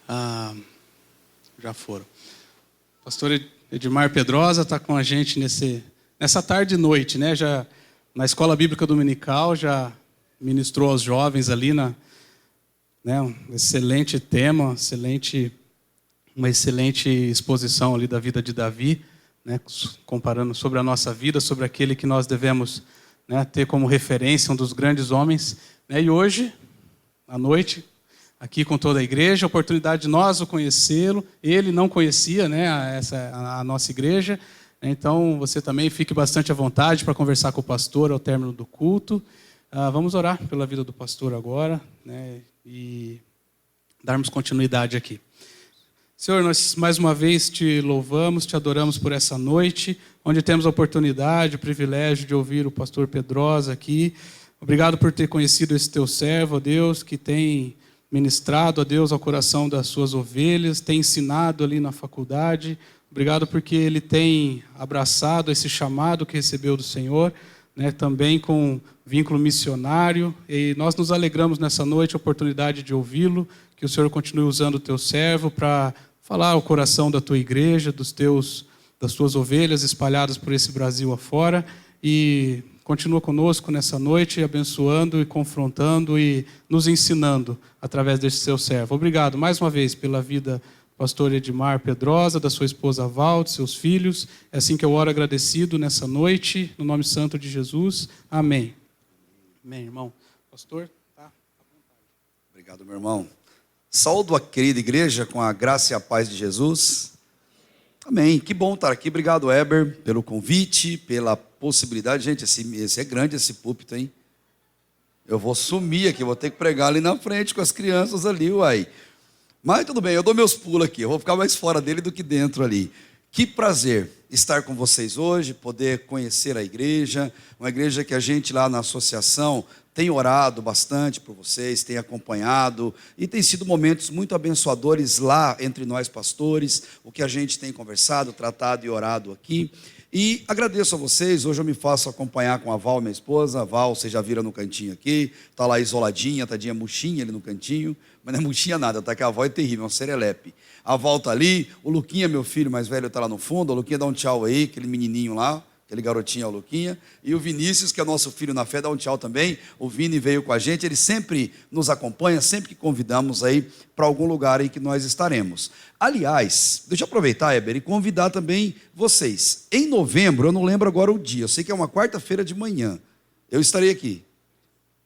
Ah, já foram. O pastor Edmar Pedrosa está com a gente nessa tarde e noite, né? Já na Escola Bíblica Dominical, já ministrou aos jovens ali um excelente tema, uma excelente exposição ali da vida de Davi, né? Comparando sobre a nossa vida, sobre aquele que nós devemos, né, ter como referência, um dos grandes homens, né? E hoje, à noite, aqui com toda a igreja, a oportunidade de nós o conhecê-lo. Ele não conhecia, né, a nossa igreja. Então, você também fique bastante à vontade para conversar com o pastor ao término do culto. Vamos orar pela vida do pastor agora, né, e darmos continuidade aqui. Senhor, nós mais uma vez te louvamos, te adoramos por essa noite, onde temos a oportunidade, o privilégio de ouvir o pastor Pedrosa aqui. Obrigado por ter conhecido esse teu servo, ó Deus, que tem ministrado, ó Deus, ao coração das suas ovelhas, tem ensinado ali na faculdade. Obrigado porque ele tem abraçado esse chamado que recebeu do Senhor, né, também com vínculo missionário. E nós nos alegramos nessa noite, a oportunidade de ouvi-lo, que o Senhor continue usando o teu servo para falar ao coração da tua igreja, das tuas ovelhas espalhadas por esse Brasil afora. E continua conosco nessa noite, abençoando e confrontando e nos ensinando através deste seu servo. Obrigado mais uma vez pela vida do pastor Edmar Pedrosa, da sua esposa Val, de seus filhos. É assim que eu oro agradecido nessa noite, no nome santo de Jesus. Amém. Amém, irmão. Pastor, tá? Obrigado, meu irmão. Saúdo a querida igreja com a graça e a paz de Jesus. Amém. Que bom estar aqui. Obrigado, Heber, pelo convite, pela possibilidade. Gente, esse é grande, esse púlpito, hein? Eu vou sumir aqui, vou ter que pregar ali na frente com as crianças ali, uai. Mas tudo bem, eu dou meus pulos aqui. Eu vou ficar mais fora dele do que dentro ali. Que prazer estar com vocês hoje, poder conhecer a igreja. Uma igreja que a gente lá na associação tem orado bastante por vocês, tem acompanhado, e tem sido momentos muito abençoadores lá entre nós pastores, o que a gente tem conversado, tratado e orado aqui. E agradeço a vocês. Hoje eu me faço acompanhar com a Val, minha esposa. A Val, vocês já viram no cantinho aqui, está lá isoladinha, tadinha murchinha ali no cantinho, mas não é murchinha nada, tá? Que a Val é terrível, é um serelepe. A Val está ali, o Luquinha, meu filho mais velho, está lá no fundo. O Luquinha dá um tchau aí, aquele menininho lá, aquele garotinho, é o Luquinha. E o Vinícius, que é nosso filho na fé, dá um tchau também. O Vini veio com a gente, ele sempre nos acompanha, sempre que convidamos aí para algum lugar aí que nós estaremos. Aliás, deixa eu aproveitar, Heber, e convidar também vocês. Em novembro, eu não lembro agora o dia, eu sei que é uma quarta-feira de manhã, eu estarei aqui,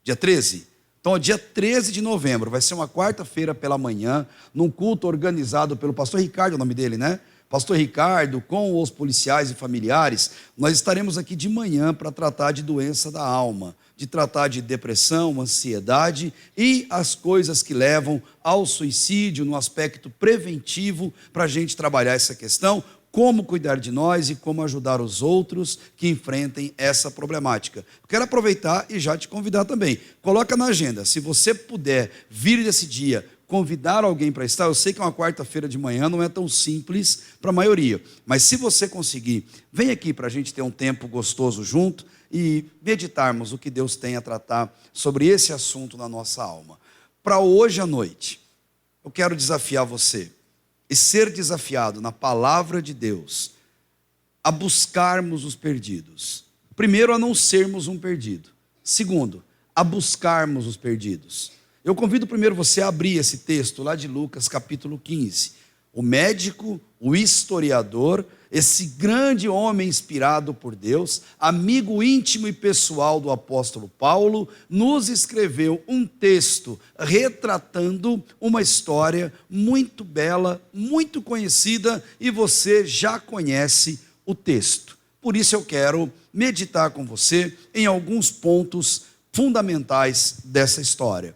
dia 13. Então, dia 13 de novembro, vai ser uma quarta-feira pela manhã, num culto organizado pelo pastor Ricardo, é o nome dele, né? Pastor Ricardo, com os policiais e familiares, nós estaremos aqui de manhã para tratar de doença da alma, de tratar de depressão, ansiedade e as coisas que levam ao suicídio no aspecto preventivo, para a gente trabalhar essa questão, como cuidar de nós e como ajudar os outros que enfrentem essa problemática. Quero aproveitar e já te convidar também. Coloca na agenda, se você puder vir desse dia, convidar alguém para estar. Eu sei que é uma quarta-feira de manhã, não é tão simples para a maioria, mas se você conseguir, vem aqui para a gente ter um tempo gostoso junto e meditarmos o que Deus tem a tratar sobre esse assunto na nossa alma. Para hoje à noite, eu quero desafiar você e ser desafiado na palavra de Deus a buscarmos os perdidos. Primeiro, a não sermos um perdido. Segundo, a buscarmos os perdidos. Eu convido primeiro você a abrir esse texto lá de Lucas capítulo 15. O médico, o historiador, esse grande homem inspirado por Deus, amigo íntimo e pessoal do apóstolo Paulo, nos escreveu um texto retratando uma história muito bela, muito conhecida, e você já conhece o texto. Por isso eu quero meditar com você em alguns pontos fundamentais dessa história.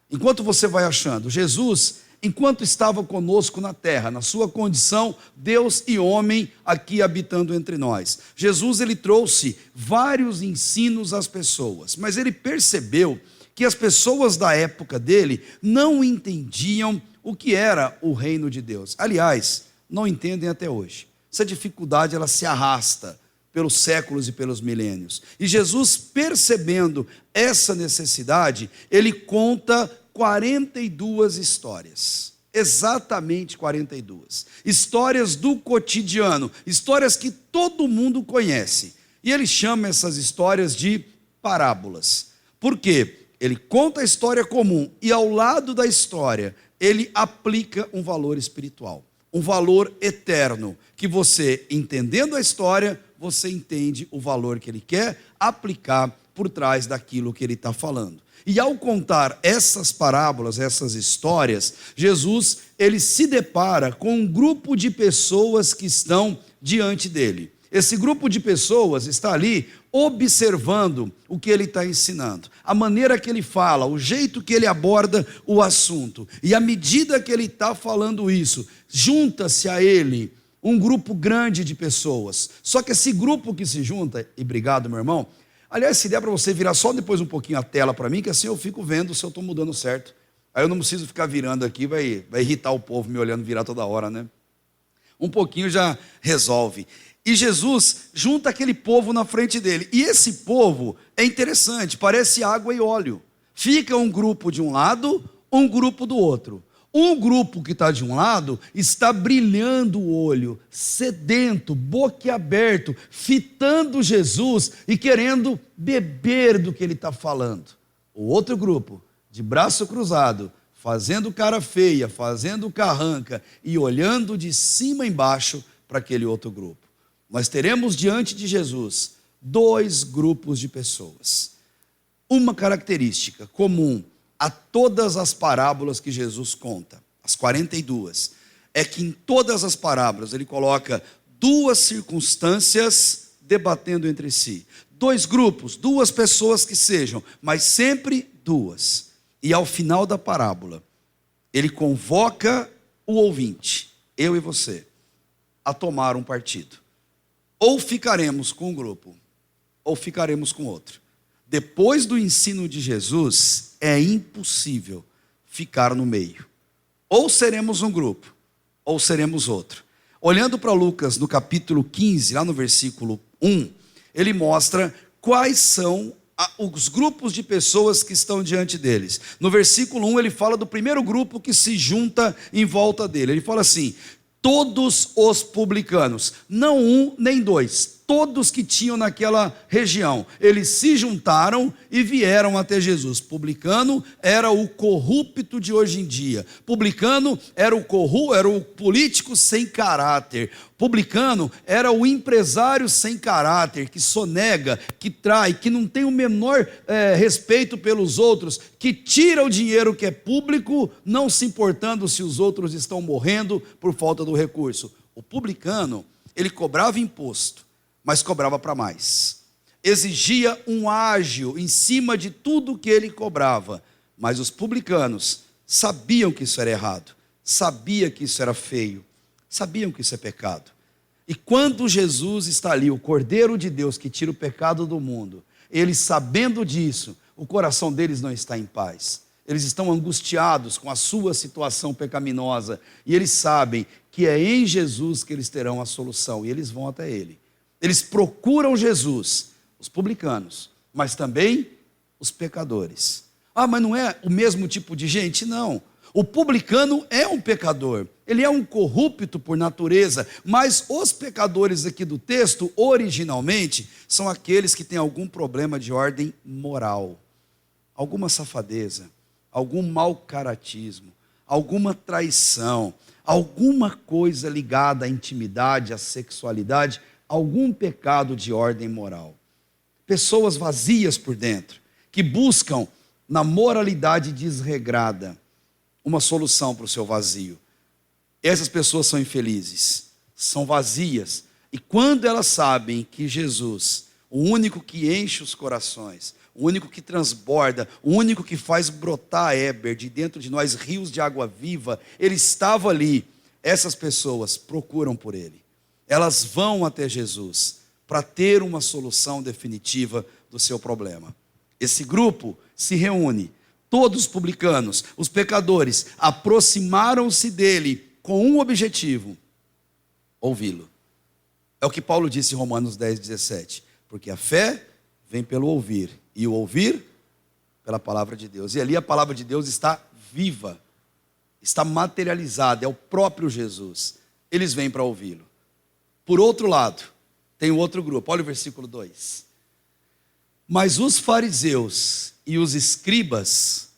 Enquanto você vai achando, Jesus, enquanto estava conosco na terra, na sua condição, Deus e homem aqui habitando entre nós, Jesus, ele trouxe vários ensinos às pessoas, mas ele percebeu que as pessoas da época dele não entendiam o que era o reino de Deus. Aliás, não entendem até hoje. Essa dificuldade, ela se arrasta pelos séculos e pelos milênios. E Jesus, percebendo essa necessidade, ele conta 42 histórias. exatamente 42. Histórias do cotidiano, histórias que todo mundo conhece. E ele chama essas histórias de parábolas. Por quê? Ele conta a história comum e ao lado da história, ele aplica um valor espiritual, um valor eterno, que você, entendendo a história, você entende o valor que ele quer aplicar por trás daquilo que ele está falando. E ao contar essas parábolas, essas histórias, Jesus, ele se depara com um grupo de pessoas que estão diante dele. Esse grupo de pessoas está ali observando o que ele está ensinando, a maneira que ele fala, o jeito que ele aborda o assunto. E à medida que ele está falando isso, junta-se a ele um grupo grande de pessoas. Só que esse grupo que se junta, e obrigado, meu irmão, aliás, se der para você virar só depois um pouquinho a tela para mim, que assim eu fico vendo se eu estou mudando certo. Aí eu não preciso ficar virando aqui, vai irritar o povo me olhando virar toda hora, né? Um pouquinho já resolve. E Jesus junta aquele povo na frente dele. E esse povo é interessante, parece água e óleo. Fica um grupo de um lado, um grupo do outro. Um grupo que está de um lado está brilhando o olho, sedento, boquiaberto, fitando Jesus e querendo beber do que ele está falando. O outro grupo, de braço cruzado, fazendo cara feia, fazendo carranca e olhando de cima embaixo para aquele outro grupo. Nós teremos diante de Jesus dois grupos de pessoas. Uma característica comum a todas as parábolas que Jesus conta, as 42, é que em todas as parábolas ele coloca duas circunstâncias debatendo entre si. Dois grupos, duas pessoas que sejam, mas sempre duas. E ao final da parábola, ele convoca o ouvinte, eu e você, a tomar um partido. Ou ficaremos com um grupo, ou ficaremos com outro. Depois do ensino de Jesus, é impossível ficar no meio. Ou seremos um grupo, ou seremos outro. Olhando para Lucas, no capítulo 15, lá no versículo 1, ele mostra quais são os grupos de pessoas que estão diante deles. No versículo 1, ele fala do primeiro grupo que se junta em volta dele. Ele fala assim: todos os publicanos, não um nem dois, todos que tinham naquela região, eles se juntaram e vieram até Jesus. Publicano era o corrupto de hoje em dia. Publicano era o político sem caráter. Publicano era o empresário sem caráter, que sonega, que trai, que não tem o menor respeito pelos outros, que tira o dinheiro que é público, não se importando se os outros estão morrendo por falta do recurso. O publicano, ele cobrava imposto, mas cobrava para mais. Exigia um ágio em cima de tudo que ele cobrava. Mas os publicanos sabiam que isso era errado, sabiam que isso era feio, sabiam que isso é pecado. E quando Jesus está ali, o Cordeiro de Deus que tira o pecado do mundo, eles sabendo disso, o coração deles não está em paz. Eles estão angustiados com a sua situação pecaminosa. E eles sabem que é em Jesus que eles terão a solução. E eles vão até ele. Eles procuram Jesus, os publicanos, mas também os pecadores. Ah, mas não é o mesmo tipo de gente? Não. O publicano é um pecador, ele é um corrupto por natureza, mas os pecadores aqui do texto, originalmente, são aqueles que têm algum problema de ordem moral, alguma safadeza, algum mau caratismo, alguma traição, alguma coisa ligada à intimidade, à sexualidade, algum pecado de ordem moral. Pessoas vazias por dentro, que buscam na moralidade desregrada uma solução para o seu vazio. Essas pessoas são infelizes, são vazias, e quando elas sabem que Jesus, o único que enche os corações, o único que transborda, o único que faz brotar, Éber, de dentro de nós rios de água viva, ele estava ali, essas pessoas procuram por ele. Elas vão até Jesus para ter uma solução definitiva do seu problema. Esse grupo se reúne, todos os publicanos, os pecadores, aproximaram-se dele com um objetivo: ouvi-lo. É o que Paulo disse em Romanos 10:17, porque a fé vem pelo ouvir, e o ouvir pela palavra de Deus. E ali a palavra de Deus está viva, está materializado, é o próprio Jesus. Eles vêm para ouvi-lo. Por outro lado, tem um outro grupo, olha o versículo 2. Mas os fariseus e os escribas,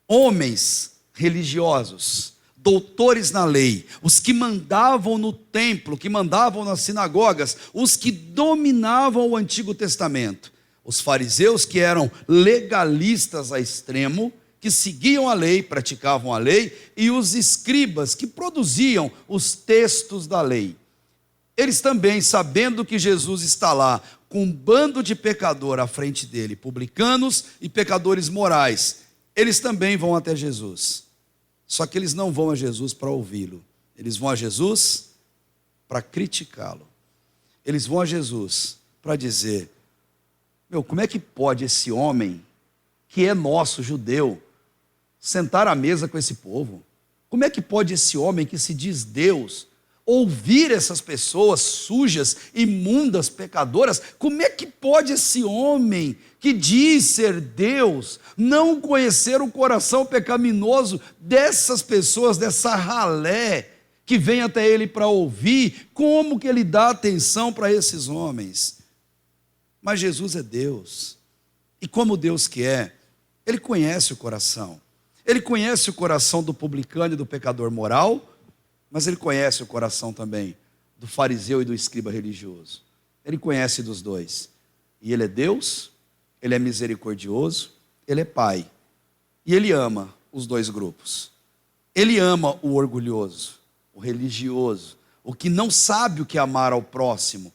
homens religiosos, doutores na lei, os que mandavam no templo, que mandavam nas sinagogas, os que dominavam o Antigo Testamento, os fariseus que eram legalistas a extremo, que seguiam a lei, praticavam a lei, e os escribas que produziam os textos da lei. Eles também, sabendo que Jesus está lá com um bando de pecador à frente dele, publicanos e pecadores morais, eles também vão até Jesus. Só que eles não vão a Jesus para ouvi-lo. Eles vão a Jesus para criticá-lo. Eles vão a Jesus para dizer: como é que pode esse homem, que é nosso, judeu, sentar à mesa com esse povo? Como é que pode esse homem que se diz Deus ouvir essas pessoas sujas, imundas, pecadoras? Como é que pode esse homem que diz ser Deus não conhecer o coração pecaminoso dessas pessoas, dessa ralé que vem até ele para ouvir? Como que ele dá atenção para esses homens? Mas Jesus é Deus, e como Deus que é, Ele conhece o coração. Ele conhece o coração do publicano e do pecador moral, mas Ele conhece o coração também do fariseu e do escriba religioso. Ele conhece dos dois. E Ele é Deus, Ele é misericordioso, Ele é Pai. E Ele ama os dois grupos. Ele ama o orgulhoso, o religioso, o que não sabe o que é amar ao próximo.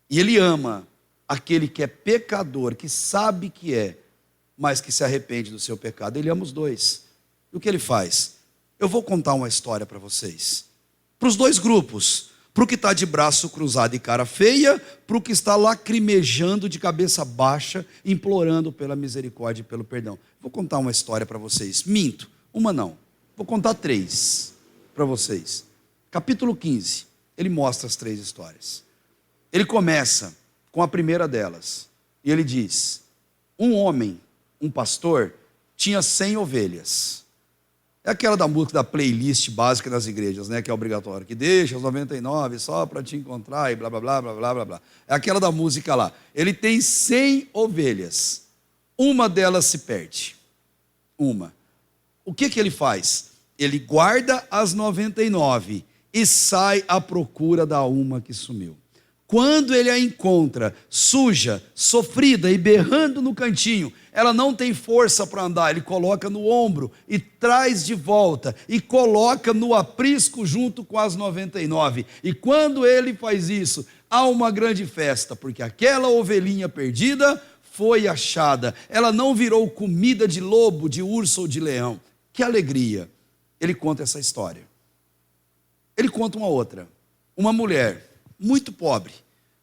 E Ele ama aquele que é pecador, que sabe que é, mas que se arrepende do seu pecado. Ele ama os dois. E o que Ele faz? Eu vou contar uma história para vocês. Para os dois grupos. Para o que está de braço cruzado e cara feia, para o que está lacrimejando de cabeça baixa, implorando pela misericórdia e pelo perdão. Vou contar uma história para vocês. Minto, uma não. Vou contar 3 para vocês. Capítulo 15, ele mostra as 3 histórias. Ele começa com a primeira delas. E ele diz: um homem, um pastor, tinha 100 ovelhas. É aquela da música da playlist básica das igrejas, né, que é obrigatório, que deixa os 99 só para te encontrar e blá, blá, blá, blá, blá, blá, blá. É aquela da música lá. Ele tem 100 ovelhas. Uma delas se perde. Uma. O que ele faz? Ele guarda as 99 e sai à procura da uma que sumiu. Quando ele a encontra suja, sofrida e berrando no cantinho, ela não tem força para andar, ele coloca no ombro e traz de volta e coloca no aprisco junto com as 99. E quando ele faz isso, há uma grande festa, porque aquela ovelhinha perdida foi achada. Ela não virou comida de lobo, de urso ou de leão. Que alegria! Ele conta essa história. Ele conta uma outra. Uma mulher muito pobre,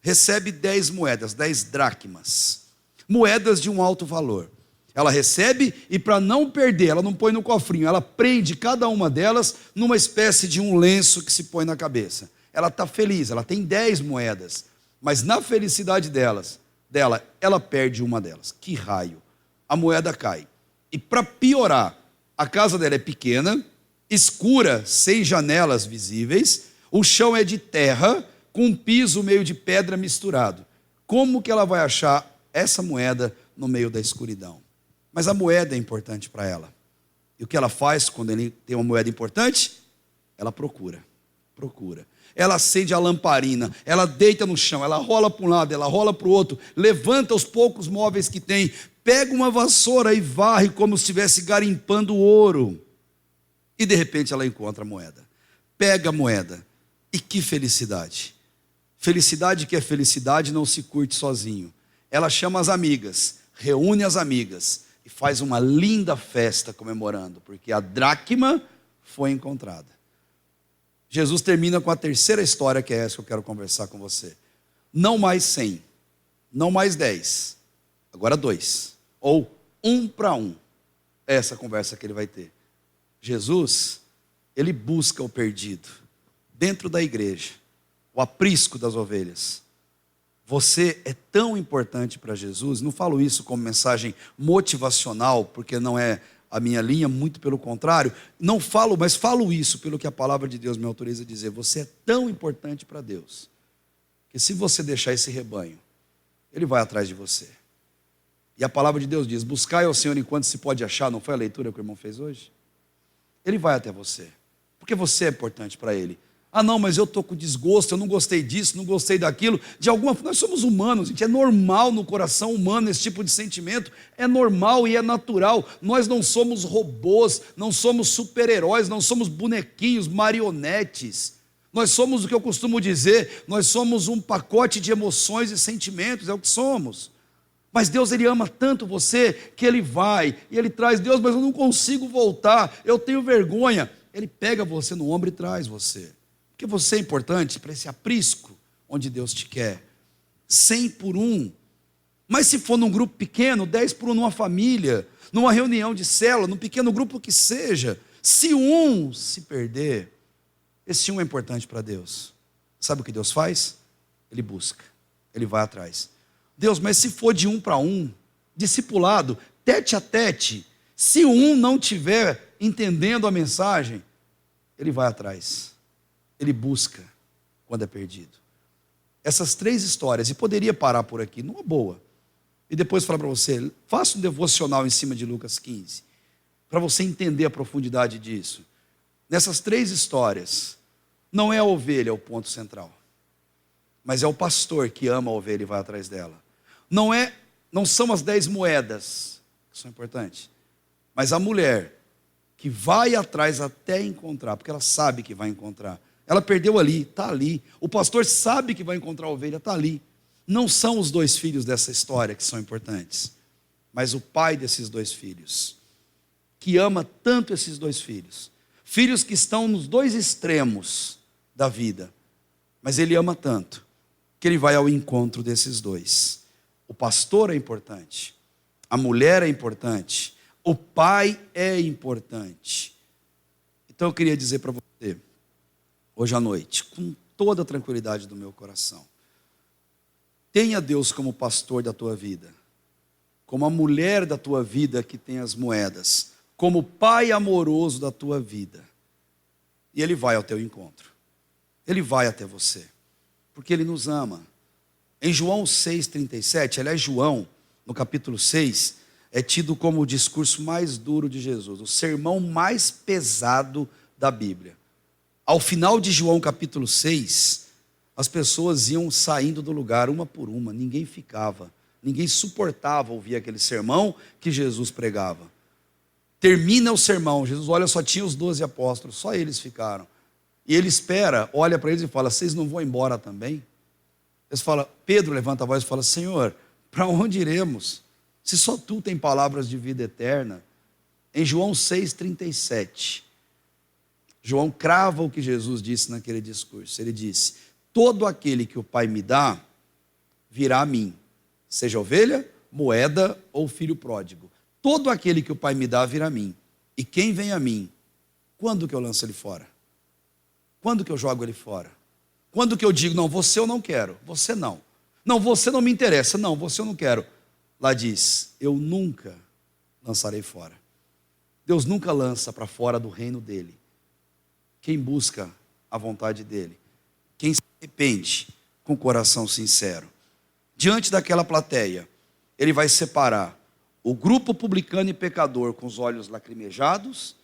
recebe 10 moedas, 10 dracmas, moedas de um alto valor. Ela recebe e, para não perder, ela não põe no cofrinho, ela prende cada uma delas numa espécie de um lenço que se põe na cabeça. Ela está feliz, ela tem 10 moedas, mas na felicidade dela, ela perde uma delas. Que raio! A moeda cai. E para piorar, a casa dela é pequena, escura, sem janelas visíveis, o chão é de terra, com um piso meio de pedra misturado. Como que ela vai achar essa moeda no meio da escuridão? Mas a moeda é importante para ela. E o que ela faz quando ele tem uma moeda importante? Ela procura. Ela acende a lamparina, ela deita no chão, ela rola para um lado, ela rola para o outro, levanta os poucos móveis que tem, pega uma vassoura e varre como se estivesse garimpando ouro. E de repente ela encontra a moeda. Pega a moeda. E que felicidade! Felicidade que é felicidade não se curte sozinho. Ela chama as amigas, reúne as amigas e faz uma linda festa comemorando, porque a dracma foi encontrada. Jesus termina com a terceira história, que é essa que eu quero conversar com você. Não mais 100, não mais 10, agora 2, ou 1 para 1. É essa conversa que ele vai ter. Jesus, ele busca o perdido dentro da igreja, o aprisco das ovelhas. Você é tão importante para Jesus. Não falo isso como mensagem motivacional, porque não é a minha linha, muito pelo contrário. Não falo, mas falo isso pelo que a palavra de Deus me autoriza a dizer. Você é tão importante para Deus, que se você deixar esse rebanho, Ele vai atrás de você. E a palavra de Deus diz, buscai ao Senhor enquanto se pode achar. Não foi a leitura que o irmão fez hoje? Ele vai até você, porque você é importante para Ele. Ah não, mas eu estou com desgosto, eu não gostei disso, não gostei daquilo. De alguma forma, nós somos humanos, gente. É normal no coração humano esse tipo de sentimento. É normal e é natural. Nós não somos robôs, não somos super-heróis, não somos bonequinhos, marionetes. Nós somos o que eu costumo dizer, nós somos um pacote de emoções e sentimentos, é o que somos. Mas Deus, Ele ama tanto você, que Ele vai, e Ele traz, Deus, mas eu não consigo voltar, eu tenho vergonha. Ele pega você no ombro e traz você. Porque você é importante para esse aprisco, onde Deus te quer. 100 por 1. Mas se for num grupo pequeno, 10 por 1 numa família, numa reunião de célula, num pequeno grupo que seja, se um se perder, esse um é importante para Deus. Sabe o que Deus faz? Ele busca, Ele vai atrás. Deus, mas se for de 1 para 1, discipulado, tete a tete, se um não estiver entendendo a mensagem, ele vai atrás, ele busca quando é perdido. Essas 3 histórias, e poderia parar por aqui, numa boa, e depois falar para você, faça um devocional em cima de Lucas 15, para você entender a profundidade disso. Nessas 3 histórias, não é a ovelha o ponto central, mas é o pastor que ama a ovelha e vai atrás dela. Não são as 10 moedas que são importantes, mas a mulher que vai atrás até encontrar, porque ela sabe que vai encontrar. Ela perdeu ali, está ali. O pastor sabe que vai encontrar a ovelha, está ali. Não são os 2 filhos dessa história que são importantes, mas o pai desses 2 filhos, que ama tanto esses 2 filhos. Filhos que estão nos 2 extremos da vida, mas ele ama tanto, que ele vai ao encontro desses 2. O pastor é importante, a mulher é importante, o pai é importante. Então eu queria dizer para você, hoje à noite, com toda a tranquilidade do meu coração, tenha Deus como pastor da tua vida, como a mulher da tua vida que tem as moedas, como pai amoroso da tua vida, e Ele vai ao teu encontro, Ele vai até você, porque Ele nos ama. Em João 6,37, aliás, João, no capítulo 6, é tido como o discurso mais duro de Jesus, o sermão mais pesado da Bíblia. Ao final de João capítulo 6, as pessoas iam saindo do lugar, uma por uma, ninguém ficava, ninguém suportava ouvir aquele sermão que Jesus pregava. Termina o sermão, Jesus olha, só tinha os 12 apóstolos, só eles ficaram. E ele espera, olha para eles e fala, vocês não vão embora também? Eles falam, Pedro levanta a voz e fala, Senhor, para onde iremos? Se só Tu tem palavras de vida eterna. Em João 6,37, João crava o que Jesus disse naquele discurso. Ele disse, todo aquele que o Pai me dá, virá a mim. Seja ovelha, moeda ou filho pródigo. Todo aquele que o Pai me dá, virá a mim. E quem vem a mim, quando que eu lanço ele fora? Quando que eu jogo ele fora? Quando que eu digo, não, você eu não quero, você não. Não, você não me interessa, não, você eu não quero. Lá diz, eu nunca lançarei fora. Deus nunca lança para fora do reino dele quem busca a vontade dele, quem se arrepende com o coração sincero. Diante daquela plateia, ele vai separar o grupo publicano e pecador com os olhos lacrimejados,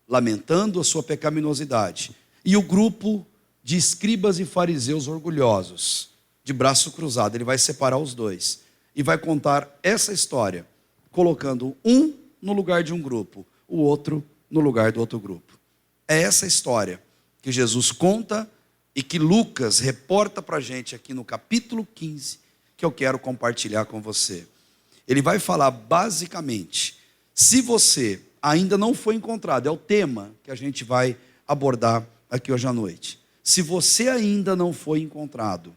lamentando a sua pecaminosidade, e o grupo de escribas e fariseus orgulhosos, de braço cruzado. Ele vai separar os 2 e vai contar essa história, colocando um no lugar de um grupo, o outro no lugar do outro grupo. É essa história que Jesus conta e que Lucas reporta para a gente aqui no capítulo 15, que eu quero compartilhar com você. Ele vai falar basicamente, se você ainda não foi encontrado, é o tema que a gente vai abordar aqui hoje à noite. Se você ainda não foi encontrado,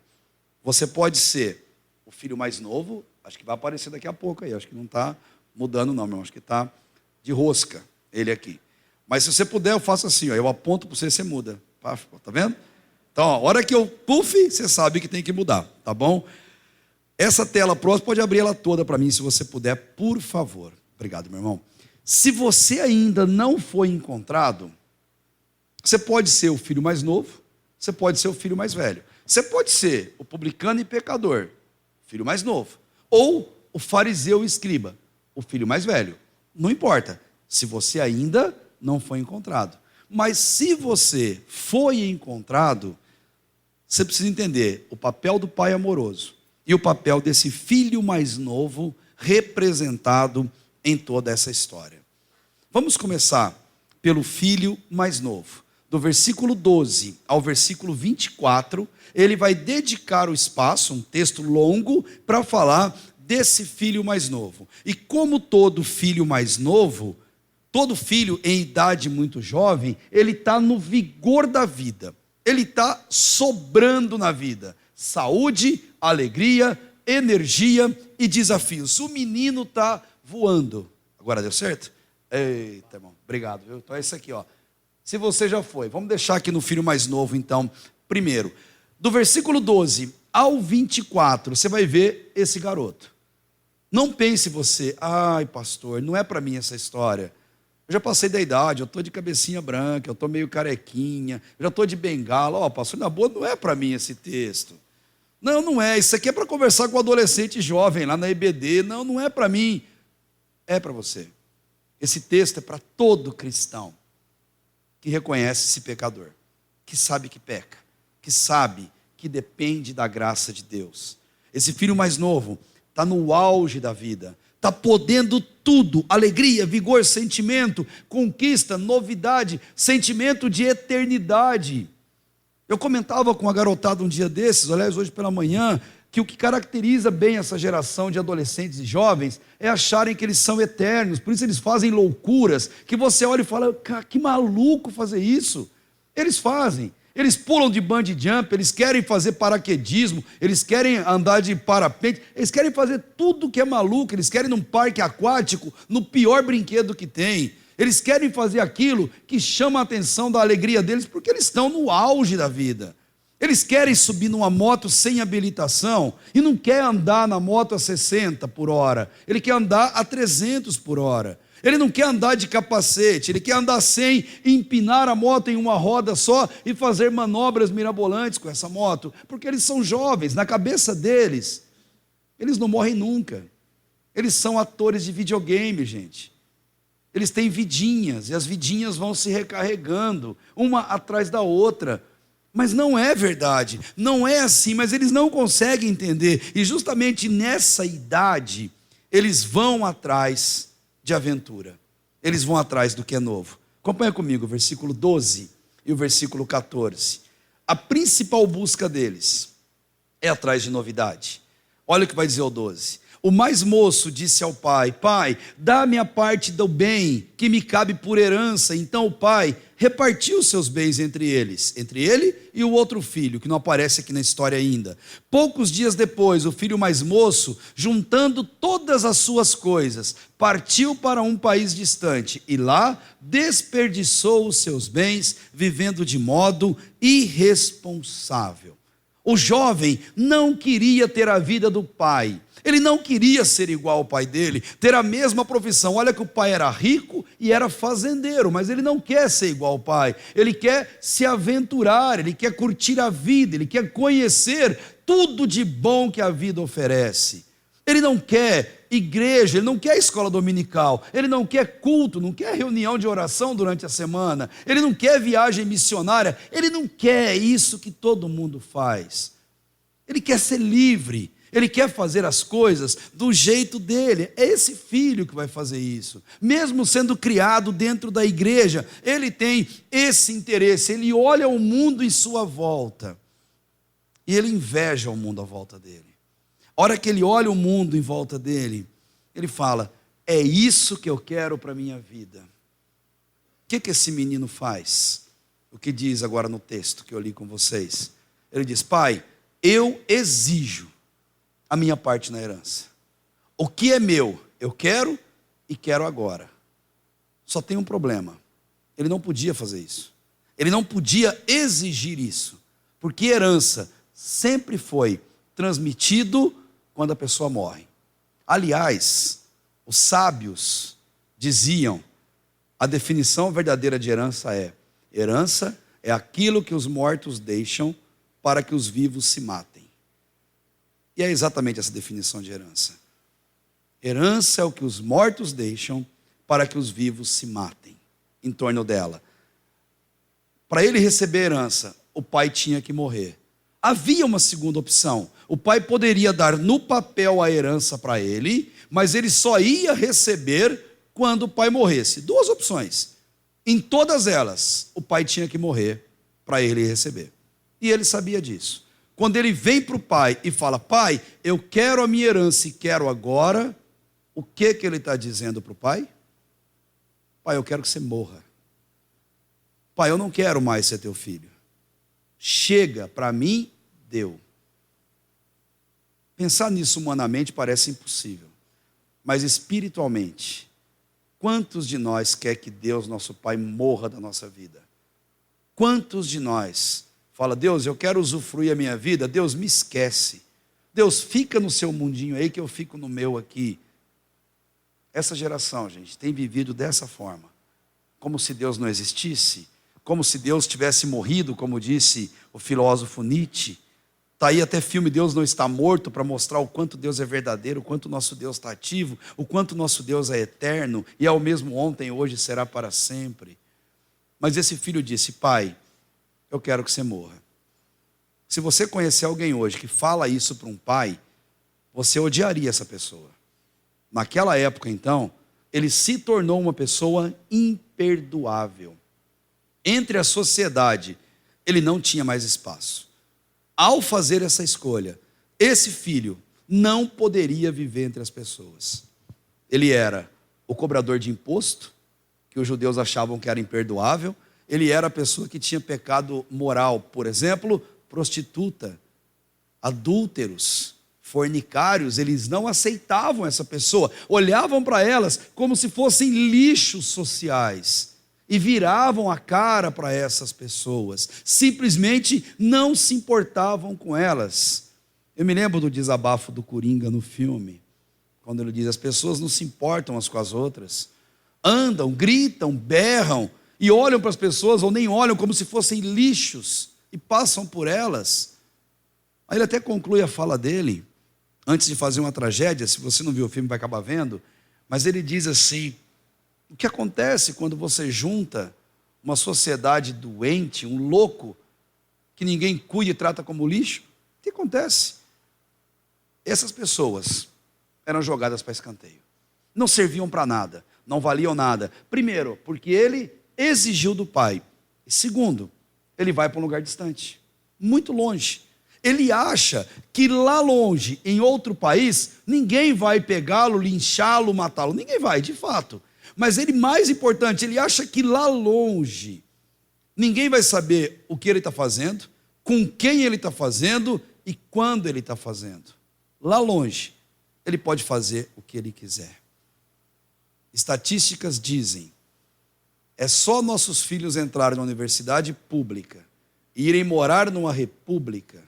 você pode ser o filho mais novo, acho que vai aparecer daqui a pouco aí, acho que não está mudando não, meu irmão, acho que está de rosca ele aqui. Mas se você puder, eu faço assim, ó, eu aponto para você, você muda. Tá vendo? Então, a hora que eu puff, você sabe que tem que mudar, tá bom? Essa tela próxima, pode abrir ela toda para mim, se você puder, por favor. Obrigado, meu irmão. Se você ainda não foi encontrado, você pode ser o filho mais novo, você pode ser o filho mais velho. Você pode ser o publicano e pecador, filho mais novo, ou o fariseu e escriba, o filho mais velho. Não importa, se você ainda não foi encontrado. Mas se você foi encontrado, você precisa entender o papel do pai amoroso e o papel desse filho mais novo representado em toda essa história. Vamos começar pelo filho mais novo. Do versículo 12 ao versículo 24, ele vai dedicar o espaço, um texto longo, para falar desse filho mais novo. E como todo filho mais novo, todo filho em idade muito jovem, ele está no vigor da vida. Ele está sobrando na vida. Saúde, alegria, energia e desafios. O menino está voando. Agora deu certo? Eita, irmão, obrigado. Viu? Então é isso aqui, ó. Se você já foi, vamos deixar aqui no filho mais novo, então, primeiro. Do versículo 12 ao 24, você vai ver esse garoto. Não pense você, ai pastor, não é para mim essa história. Eu já passei da idade, eu estou de cabecinha branca, eu estou meio carequinha, eu já estou de bengala. Ó, pastor, na boa, não é para mim esse texto. Não, não é, isso aqui é para conversar com o adolescente jovem lá na EBD. Não, não é para mim, é para você. Esse texto é para todo cristão que reconhece esse pecador, que sabe que peca, que sabe que depende da graça de Deus. Esse filho mais novo está no auge da vida, está podendo tudo, alegria, vigor, sentimento, conquista, novidade, sentimento de eternidade. Eu comentava com a garotada um dia desses, aliás, hoje pela manhã, que o que caracteriza bem essa geração de adolescentes e jovens é acharem que eles são eternos, por isso eles fazem loucuras, que você olha e fala, cara, que maluco fazer isso. Eles fazem, eles pulam de bungee jump, eles querem fazer paraquedismo, eles querem andar de parapente, eles querem fazer tudo que é maluco, eles querem ir num parque aquático, no pior brinquedo que tem, eles querem fazer aquilo que chama a atenção da alegria deles, porque eles estão no auge da vida. Eles querem subir numa moto sem habilitação e não quer andar na moto a 60 por hora. Ele quer andar a 300 por hora. Ele não quer andar de capacete, ele quer andar sem empinar a moto em uma roda só e fazer manobras mirabolantes com essa moto, porque eles são jovens, na cabeça deles, eles não morrem nunca. Eles são atores de videogame, gente. Eles têm vidinhas e as vidinhas vão se recarregando, uma atrás da outra. Mas não é verdade, não é assim, mas eles não conseguem entender. E justamente nessa idade, eles vão atrás de aventura. Eles vão atrás do que é novo. Acompanha comigo o versículo 12 e o versículo 14. A principal busca deles é atrás de novidade. Olha o que vai dizer o 12. O mais moço disse ao pai, pai, dá-me a parte do bem que me cabe por herança. Então o pai repartiu seus bens entre eles, entre ele e o outro filho, que não aparece aqui na história ainda. Poucos dias depois, o filho mais moço, juntando todas as suas coisas, partiu para um país distante e lá desperdiçou os seus bens, vivendo de modo irresponsável. O jovem não queria ter a vida do pai. Ele não queria ser igual ao pai dele, ter a mesma profissão. Olha que o pai era rico e era fazendeiro, mas ele não quer ser igual ao pai. Ele quer se aventurar, ele quer curtir a vida, ele quer conhecer tudo de bom que a vida oferece. Ele não quer igreja, ele não quer escola dominical, ele não quer culto, não quer reunião de oração durante a semana, ele não quer viagem missionária, ele não quer isso que todo mundo faz. Ele quer ser livre. Ele quer fazer as coisas do jeito dele. É esse filho que vai fazer isso. Mesmo sendo criado dentro da igreja, ele tem esse interesse. Ele olha o mundo em sua volta e ele inveja o mundo à volta dele. A hora que ele olha o mundo em volta dele, ele fala, é isso que eu quero para a minha vida. O que esse menino faz? O que diz agora no texto que eu li com vocês? Ele diz, pai, eu exijo a minha parte na herança. O que é meu, eu quero e quero agora. Só tem um problema. Ele não podia fazer isso. Ele não podia exigir isso. Porque herança sempre foi transmitido quando a pessoa morre. Aliás, os sábios diziam, a definição verdadeira de herança é aquilo que os mortos deixam para que os vivos se matem. E é exatamente essa definição de herança. Herança é o que os mortos deixam para que os vivos se matem em torno dela. Para ele receber herança, o pai tinha que morrer. Havia uma segunda opção. O pai poderia dar no papel a herança para ele, mas ele só ia receber quando o pai morresse. Duas opções. Em todas elas, o pai tinha que morrer para ele receber. E ele sabia disso. Quando ele vem para o pai e fala, pai, eu quero a minha herança e quero agora, o que ele está dizendo para o pai? Pai, eu quero que você morra. Pai, eu não quero mais ser teu filho. Chega, para mim, deu. Pensar nisso humanamente parece impossível. Mas espiritualmente, quantos de nós quer que Deus, nosso Pai, morra da nossa vida? Quantos de nós fala, Deus, eu quero usufruir a minha vida, Deus me esquece. Deus, fica no seu mundinho aí que eu fico no meu aqui. Essa geração, gente, tem vivido dessa forma. Como se Deus não existisse, como se Deus tivesse morrido, como disse o filósofo Nietzsche. Está aí até filme Deus Não Está Morto, para mostrar o quanto Deus é verdadeiro, o quanto nosso Deus está ativo, o quanto nosso Deus é eterno, e é o mesmo ontem, hoje, será para sempre. Mas esse filho disse, pai, eu quero que você morra. Se você conhecer alguém hoje que fala isso para um pai, você odiaria essa pessoa. Naquela época, então, ele se tornou uma pessoa imperdoável. Entre a sociedade, ele não tinha mais espaço. Ao fazer essa escolha, esse filho não poderia viver entre as pessoas. Ele era o cobrador de imposto, que os judeus achavam que era imperdoável. Ele era a pessoa que tinha pecado moral, por exemplo, prostituta, adúlteros, fornicários. Eles não aceitavam essa pessoa, olhavam para elas como se fossem lixos sociais e viravam a cara para essas pessoas, simplesmente não se importavam com elas. Eu me lembro do desabafo do Coringa no filme, quando ele diz, as pessoas não se importam umas com as outras, andam, gritam, berram e olham para as pessoas, ou nem olham, como se fossem lixos, e passam por elas. Aí ele até conclui a fala dele, antes de fazer uma tragédia, se você não viu o filme vai acabar vendo, mas ele diz assim, o que acontece quando você junta uma sociedade doente, um louco, que ninguém cuida e trata como lixo? O que acontece? Essas pessoas eram jogadas para escanteio. Não serviam para nada, não valiam nada. Primeiro, porque ele exigiu do pai. E segundo, ele vai para um lugar distante, muito longe. Ele acha que lá longe, em outro país, ninguém vai pegá-lo, linchá-lo, matá-lo. Ninguém vai, de fato. Mas ele, mais importante, ele acha que lá longe, ninguém vai saber o que ele está fazendo, com quem ele está fazendo e quando ele está fazendo. Lá longe, ele pode fazer o que ele quiser. Estatísticas dizem, é só nossos filhos entrarem na universidade pública e irem morar numa república,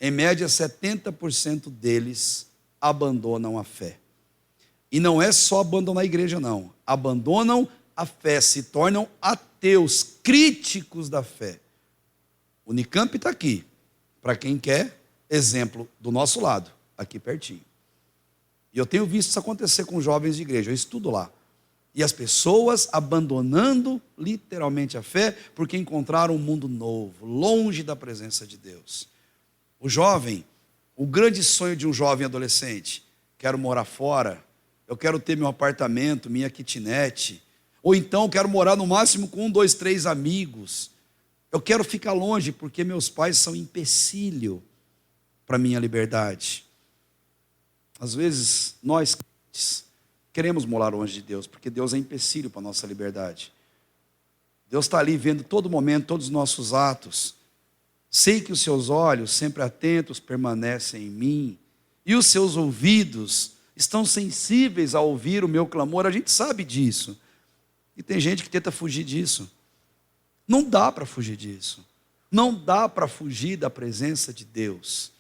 em média 70% deles abandonam a fé. E não é só abandonar a igreja, não. Abandonam a fé, se tornam ateus, críticos da fé. O Unicamp está aqui, para quem quer exemplo do nosso lado, aqui pertinho. E eu tenho visto isso acontecer com jovens de igreja, eu estudo lá. E as pessoas abandonando literalmente a fé, porque encontraram um mundo novo, longe da presença de Deus. O jovem, o grande sonho de um jovem adolescente, quero morar fora, eu quero ter meu apartamento, minha kitnet, ou então quero morar no máximo com 1, 2, 3 amigos. Eu quero ficar longe porque meus pais são empecilho para a minha liberdade. Às vezes nós queremos morar longe de Deus, porque Deus é empecilho para a nossa liberdade. Deus está ali vendo todo momento, todos os nossos atos. Sei que os seus olhos, sempre atentos, permanecem em mim, e os seus ouvidos estão sensíveis a ouvir o meu clamor. A gente sabe disso. E tem gente que tenta fugir disso. Não dá para fugir disso. Não dá para fugir da presença de Deus.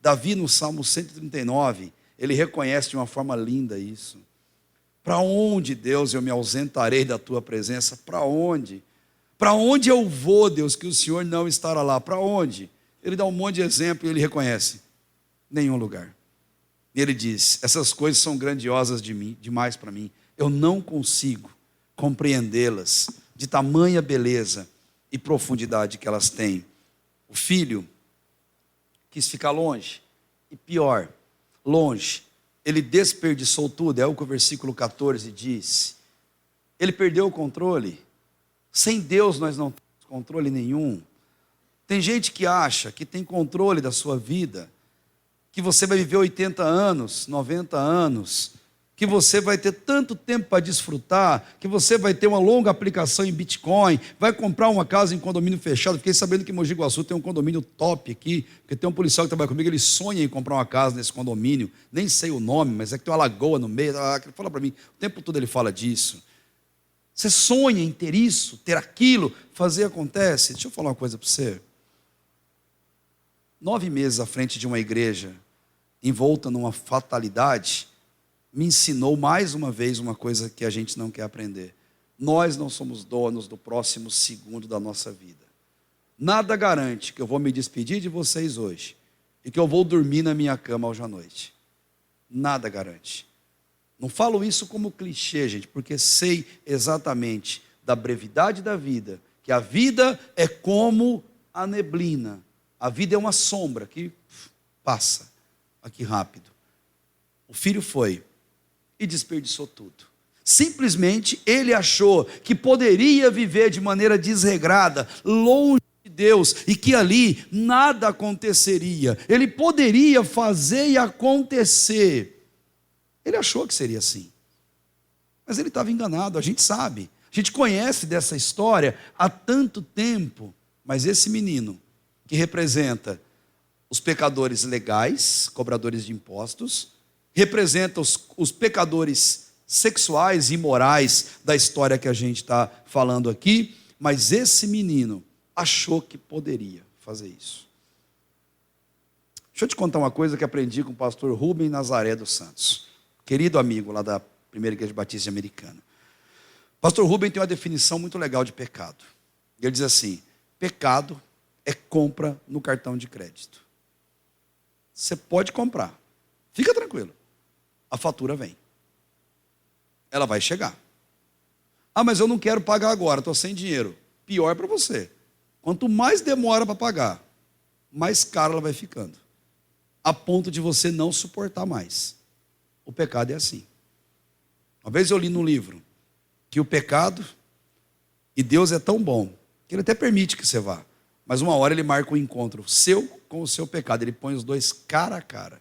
Davi, no Salmo 139, ele reconhece de uma forma linda isso. Para onde, Deus, eu me ausentarei da tua presença? Para onde? Para onde eu vou, Deus, que o Senhor não estará lá? Para onde? Ele dá um monte de exemplo e ele reconhece: nenhum lugar. E ele diz: essas coisas são grandiosas demais para mim. Eu não consigo compreendê-las, de tamanha beleza e profundidade que elas têm. O filho quis ficar longe, e pior, longe, ele desperdiçou tudo. É o que o versículo 14 diz. Ele perdeu o controle. Sem Deus nós não temos controle nenhum. Tem gente que acha que tem controle da sua vida, que você vai viver 80 anos, 90 anos, que você vai ter tanto tempo para desfrutar, que você vai ter uma longa aplicação em Bitcoin, vai comprar uma casa em condomínio fechado. Fiquei sabendo que em Mogi Guaçu tem um condomínio top aqui, porque tem um policial que trabalha comigo, ele sonha em comprar uma casa nesse condomínio, nem sei o nome, mas é que tem uma lagoa no meio. Ele fala para mim, o tempo todo ele fala disso. Você sonha em ter isso, ter aquilo, fazer acontece. Deixa eu falar uma coisa para você. 9 meses à frente de uma igreja, envolta numa fatalidade, me ensinou mais uma vez uma coisa que a gente não quer aprender. Nós não somos donos do próximo segundo da nossa vida. Nada garante que eu vou me despedir de vocês hoje e que eu vou dormir na minha cama hoje à noite. Nada garante. Não falo isso como clichê, gente, porque sei exatamente da brevidade da vida, que a vida é como a neblina. A vida é uma sombra que passa aqui rápido. O filho foi e desperdiçou tudo. Simplesmente ele achou que poderia viver de maneira desregrada, longe de Deus, e que ali nada aconteceria. Ele poderia fazer e acontecer. Ele achou que seria assim. Mas ele estava enganado, a gente sabe. A gente conhece dessa história há tanto tempo. Mas esse menino, que representa os pecadores legais, cobradores de impostos, representa os pecadores sexuais e morais da história que a gente está falando aqui, mas esse menino achou que poderia fazer isso. Deixa eu te contar uma coisa que aprendi com o pastor Rubem Nazaré dos Santos, querido amigo lá da Primeira Igreja Batista Americana. O pastor Rubem tem uma definição muito legal de pecado. Ele diz assim: pecado é compra no cartão de crédito. Você pode comprar, fica tranquilo, a fatura vem, ela vai chegar. Ah, mas eu não quero pagar agora, estou sem dinheiro. Pior para você. Quanto mais demora para pagar, mais caro ela vai ficando, a ponto de você não suportar mais. O pecado é assim. Uma vez eu li num livro que o pecado e Deus é tão bom que ele até permite que você vá, mas uma hora ele marca um encontro seu com o seu pecado. Ele põe os dois cara a cara.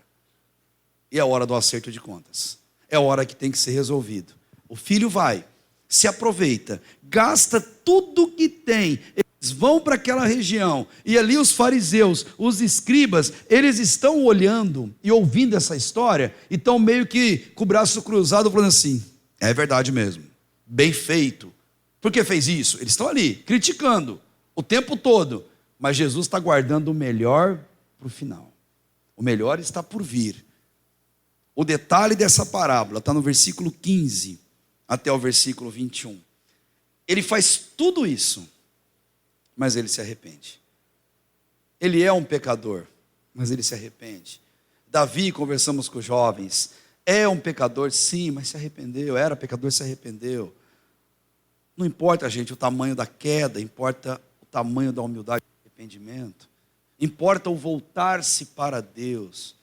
E é a hora do acerto de contas. É a hora que tem que ser resolvido. O filho vai, se aproveita, gasta tudo que tem. Eles vão para aquela região. E ali os fariseus, os escribas, eles estão olhando e ouvindo essa história. E estão meio que com o braço cruzado falando assim: é verdade mesmo. Bem feito. Por que fez isso? Eles estão ali, criticando o tempo todo. Mas Jesus está guardando o melhor para o final. O melhor está por vir. O detalhe dessa parábola está no versículo 15 até o versículo 21. Ele faz tudo isso, mas ele se arrepende. Ele é um pecador, mas ele se arrepende. Davi, conversamos com os jovens, é um pecador, sim, mas se arrependeu. Era pecador, se arrependeu. Não importa, gente, o tamanho da queda, importa o tamanho da humildade. Arrependimento. Importa o voltar-se para Deus.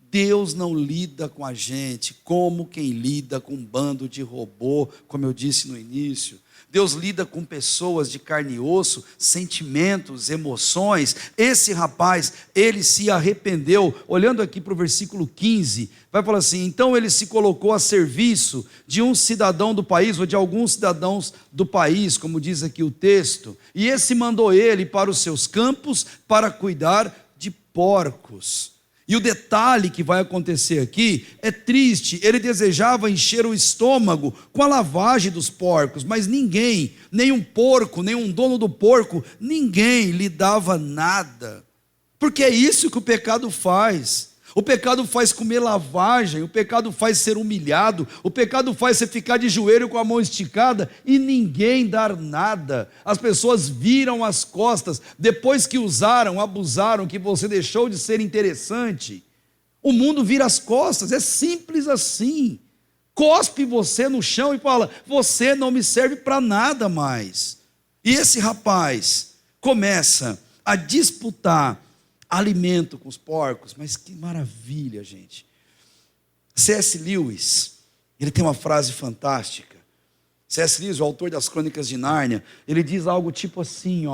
Deus não lida com a gente como quem lida com um bando de robô, como eu disse no início. Deus lida com pessoas de carne e osso, sentimentos, emoções. Esse rapaz, ele se arrependeu. Olhando aqui para o versículo 15, vai falar assim: então ele se colocou a serviço de um cidadão do país, ou de alguns cidadãos do país, como diz aqui o texto, e esse mandou ele para os seus campos para cuidar de porcos. E o detalhe que vai acontecer aqui é triste. Ele desejava encher o estômago com a lavagem dos porcos, mas ninguém, nem um porco, nem um dono do porco, ninguém lhe dava nada. Porque é isso que o pecado faz. O pecado faz comer lavagem, o pecado faz ser humilhado, o pecado faz você ficar de joelho com a mão esticada e ninguém dar nada. As pessoas viram as costas, depois que usaram, abusaram, que você deixou de ser interessante. O mundo vira as costas, é simples assim. Cospe você no chão e fala, você não me serve para nada mais. E esse rapaz começa a disputar alimento com os porcos, mas que maravilha, gente. C.S. Lewis, ele tem uma frase fantástica. C.S. Lewis, o autor das Crônicas de Nárnia, ele diz algo tipo assim,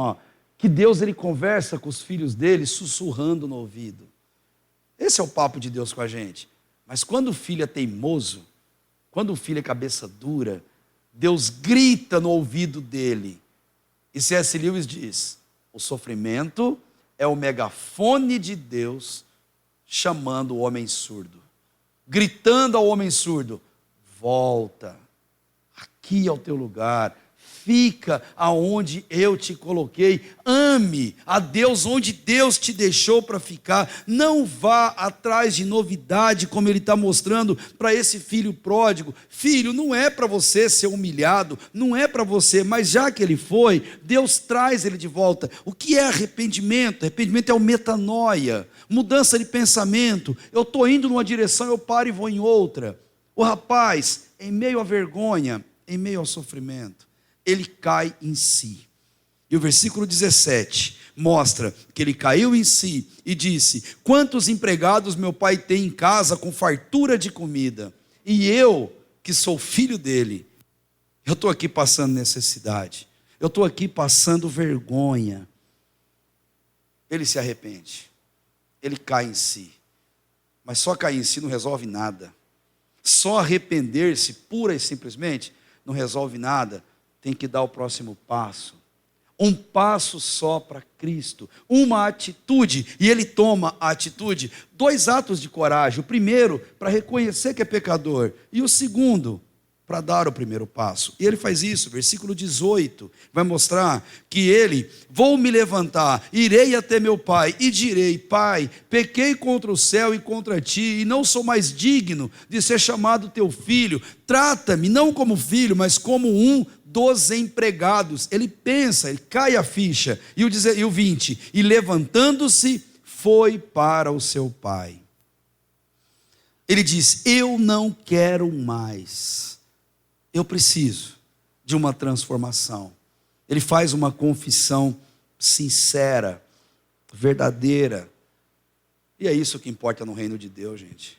que Deus ele conversa com os filhos dele sussurrando no ouvido. Esse é o papo de Deus com a gente. Mas quando o filho é teimoso, quando o filho é cabeça dura, Deus grita no ouvido dele. E C.S. Lewis diz, o sofrimento é o megafone de Deus chamando o homem surdo, gritando ao homem surdo, volta, aqui é o teu lugar, fica aonde eu te coloquei, ame a Deus onde Deus te deixou para ficar, não vá atrás de novidade como ele está mostrando para esse filho pródigo. Filho, não é para você ser humilhado, não é para você, mas já que ele foi, Deus traz ele de volta. O que é arrependimento? Arrependimento é o metanoia, mudança de pensamento. Eu estou indo numa direção, eu paro e vou em outra. O rapaz, em meio à vergonha, em meio ao sofrimento, ele cai em si. E o versículo 17 mostra que ele caiu em si e disse, quantos empregados meu pai tem em casa com fartura de comida, e eu, que sou filho dele, eu estou aqui passando necessidade, eu estou aqui passando vergonha. Ele se arrepende, ele cai em si, mas só cair em si não resolve nada, só arrepender-se pura e simplesmente não resolve nada. Tem que dar o próximo passo. Um passo só para Cristo. Uma atitude. E ele toma a atitude. 2 atos de coragem. O primeiro, para reconhecer que é pecador. E o segundo, para dar o primeiro passo. E ele faz isso. Versículo 18. Vai mostrar que ele, vou me levantar, irei até meu pai e direi, pai, pequei contra o céu e contra ti, e não sou mais digno de ser chamado teu filho. Trata-me não como filho, mas como um dos empregados. Ele pensa, ele cai a ficha. E o 20, e levantando-se, foi para o seu pai. Ele diz, eu não quero mais. Eu preciso de uma transformação. Ele faz uma confissão sincera, verdadeira. E é isso que importa no reino de Deus, gente.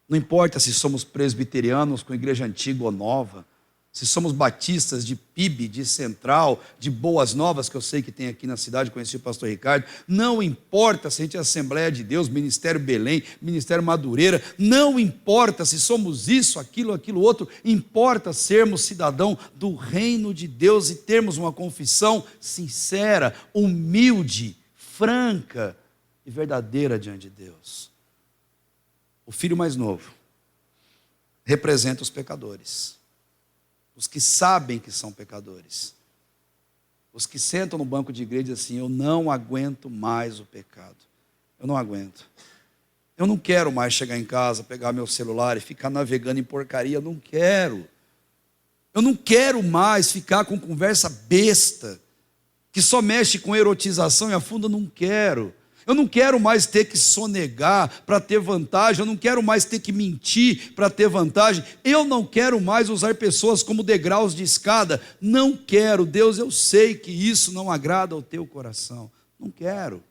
Não importa se somos presbiterianos com igreja antiga ou nova, se somos batistas de PIB, de Central, de Boas Novas, que eu sei que tem aqui na cidade, conheci o pastor Ricardo, não importa se a gente é Assembleia de Deus, Ministério Belém, Ministério Madureira, não importa se somos isso, aquilo outro, importa sermos cidadão do reino de Deus e termos uma confissão sincera, humilde, franca e verdadeira diante de Deus. O filho mais novo representa os pecadores. Os que sabem que são pecadores. Os que sentam no banco de igreja e dizem assim, eu não aguento mais o pecado. Eu não aguento. Eu não quero mais chegar em casa, pegar meu celular e ficar navegando em porcaria. Eu não quero. Eu não quero mais ficar com conversa besta, que só mexe com erotização e afunda. Eu não quero. Eu não quero mais ter que sonegar para ter vantagem, eu não quero mais ter que mentir para ter vantagem, eu não quero mais usar pessoas como degraus de escada, não quero. Deus, eu sei que isso não agrada ao teu coração, não quero.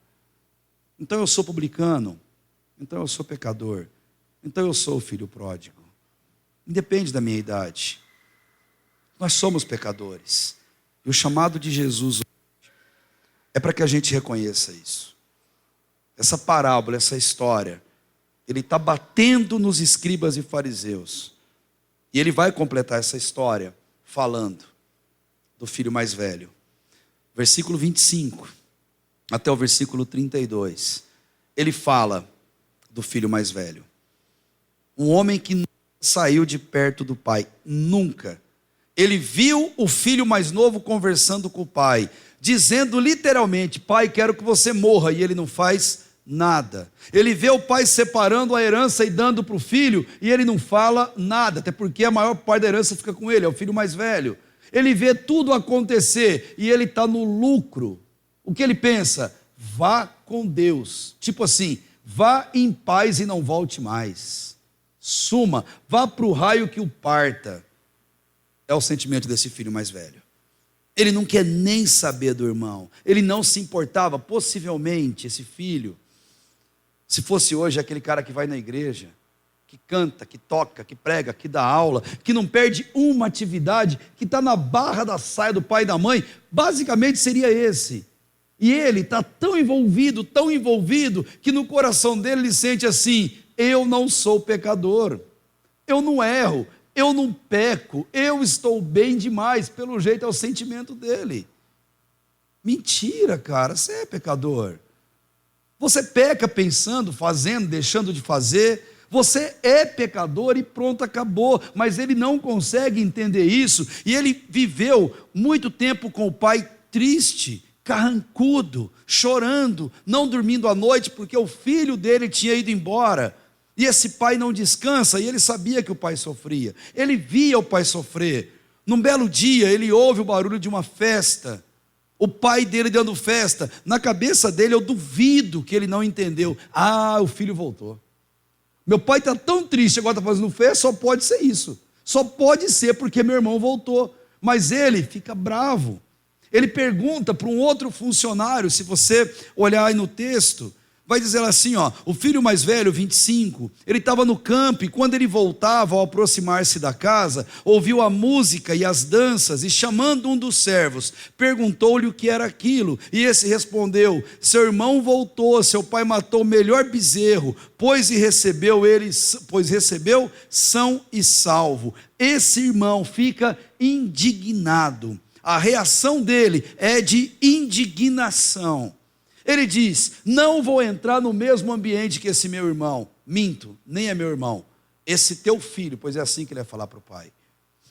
Então eu sou publicano, então eu sou pecador, então eu sou o filho pródigo, independe da minha idade, nós somos pecadores, e o chamado de Jesus é para que a gente reconheça isso. Essa parábola, essa história, ele está batendo nos escribas e fariseus. E ele vai completar essa história falando do filho mais velho. Versículo 25 até o versículo 32. Ele fala do filho mais velho. Um homem que nunca saiu de perto do pai, nunca. Ele viu o filho mais novo conversando com o pai, dizendo literalmente, pai, quero que você morra, e ele não faz nada. Ele vê o pai separando a herança e dando para o filho, e ele não fala nada, até porque a maior parte da herança fica com ele, é o filho mais velho. Ele vê tudo acontecer e ele está no lucro. O que ele pensa? Vá com Deus. Tipo assim, vá em paz e não volte mais. Suma, vá para o raio que o parta. É o sentimento desse filho mais velho. Ele não quer nem saber do irmão. Ele não se importava. Possivelmente esse filho, se fosse hoje aquele cara que vai na igreja, que canta, que toca, que prega, que dá aula, que não perde uma atividade, que está na barra da saia do pai e da mãe, basicamente seria esse. E ele está tão envolvido, que no coração dele ele sente assim: eu não sou pecador, eu não erro, eu não peco, eu estou bem demais. Pelo jeito é o sentimento dele. Mentira, cara, você é pecador. Você peca pensando, fazendo, deixando de fazer. Você é pecador e pronto, acabou. Mas ele não consegue entender isso. E ele viveu muito tempo com o pai triste, carrancudo, chorando, não dormindo à noite, porque o filho dele tinha ido embora. E esse pai não descansa, e ele sabia que o pai sofria. Ele via o pai sofrer. Num belo dia, ele ouve o barulho de uma festa. O pai dele dando festa. Na cabeça dele, eu duvido que ele não entendeu. Ah, o filho voltou. Meu pai está tão triste, agora está fazendo festa, só pode ser isso. Só pode ser porque meu irmão voltou. Mas ele fica bravo. Ele pergunta para um outro funcionário, se você olhar aí no texto, vai dizer assim, ó, o filho mais velho, 25, ele estava no campo e quando ele voltava, ao aproximar-se da casa, ouviu a música e as danças e chamando um dos servos, perguntou-lhe o que era aquilo. E esse respondeu: seu irmão voltou, seu pai matou o melhor bezerro, pois recebeu são e salvo. Esse irmão fica indignado. A reação dele é de indignação. Ele diz: não vou entrar no mesmo ambiente que esse meu irmão. Minto, nem é meu irmão. Esse teu filho, pois é assim que ele vai falar para o pai.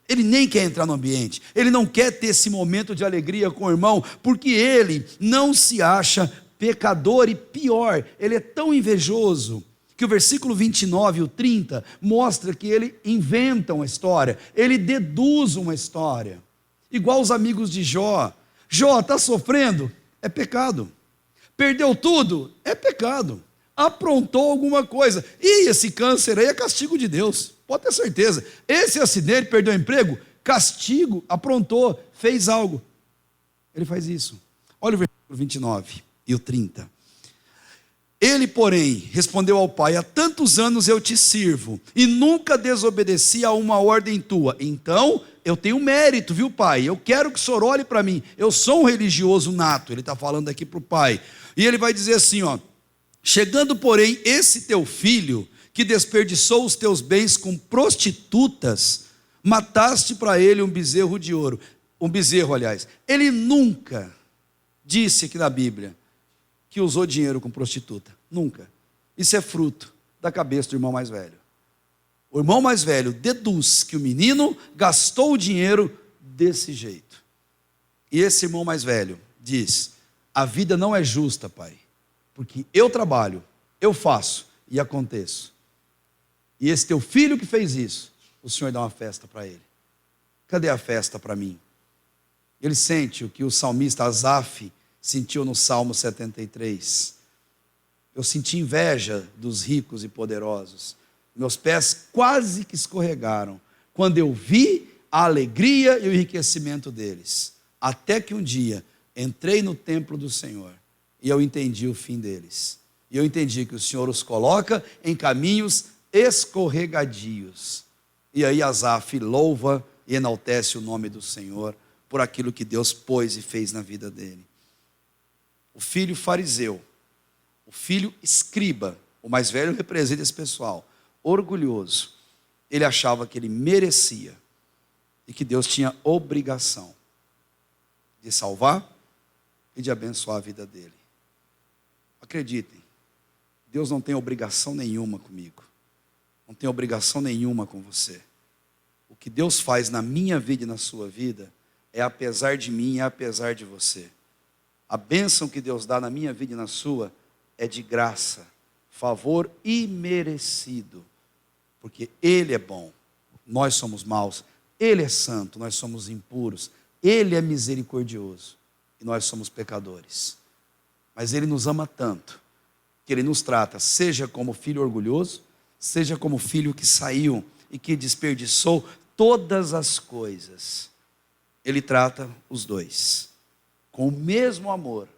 Ele nem quer entrar no ambiente. Ele não quer ter esse momento de alegria com o irmão, porque ele não se acha pecador. E pior, ele é tão invejoso, que o versículo 29 e o 30 mostra que ele inventa uma história. Ele deduz uma história. Igual os amigos de Jó. Jó está sofrendo? É pecado. Perdeu tudo? É pecado. Aprontou alguma coisa. E esse câncer aí é castigo de Deus. Pode ter certeza. Esse acidente, perdeu o emprego? Castigo, aprontou, fez algo. Ele faz isso. Olha o versículo 29 e o 30. Ele, porém, respondeu ao pai: há tantos anos eu te sirvo e nunca desobedeci a uma ordem tua. Então, eu tenho mérito, viu, pai? Eu quero que o senhor olhe para mim. Eu sou um religioso nato. Ele está falando aqui para o pai. E ele vai dizer assim, ó: chegando, porém, esse teu filho, que desperdiçou os teus bens com prostitutas, mataste para ele um bezerro de ouro. Um bezerro, aliás. Ele nunca disse aqui na Bíblia que usou dinheiro com prostituta. Nunca. Isso é fruto da cabeça do irmão mais velho. O irmão mais velho deduz que o menino gastou o dinheiro desse jeito. E esse irmão mais velho diz: a vida não é justa, pai, porque eu trabalho, eu faço e aconteço. E esse teu filho que fez isso, o Senhor dá uma festa para ele. Cadê a festa para mim? Ele sente o que o salmista Asaf sentiu no Salmo 73. Eu senti inveja dos ricos e poderosos. Meus pés quase que escorregaram quando eu vi a alegria e o enriquecimento deles. Até que um dia entrei no templo do Senhor e eu entendi o fim deles. E eu entendi que o Senhor os coloca em caminhos escorregadios. E aí Asaf louva e enaltece o nome do Senhor por aquilo que Deus pôs e fez na vida dele. O filho fariseu, o filho escriba, o mais velho representa esse pessoal, orgulhoso. Ele achava que ele merecia e que Deus tinha obrigação de salvar e de abençoar a vida dele. Acreditem, Deus não tem obrigação nenhuma comigo, não tem obrigação nenhuma com você. O que Deus faz na minha vida e na sua vida é apesar de mim e apesar de você. A bênção que Deus dá na minha vida e na sua é de graça, favor imerecido, porque Ele é bom, nós somos maus, Ele é santo, nós somos impuros, Ele é misericordioso e nós somos pecadores. Mas Ele nos ama tanto, que Ele nos trata, seja como filho orgulhoso, seja como filho que saiu e que desperdiçou todas as coisas. Ele trata os dois com o mesmo amor.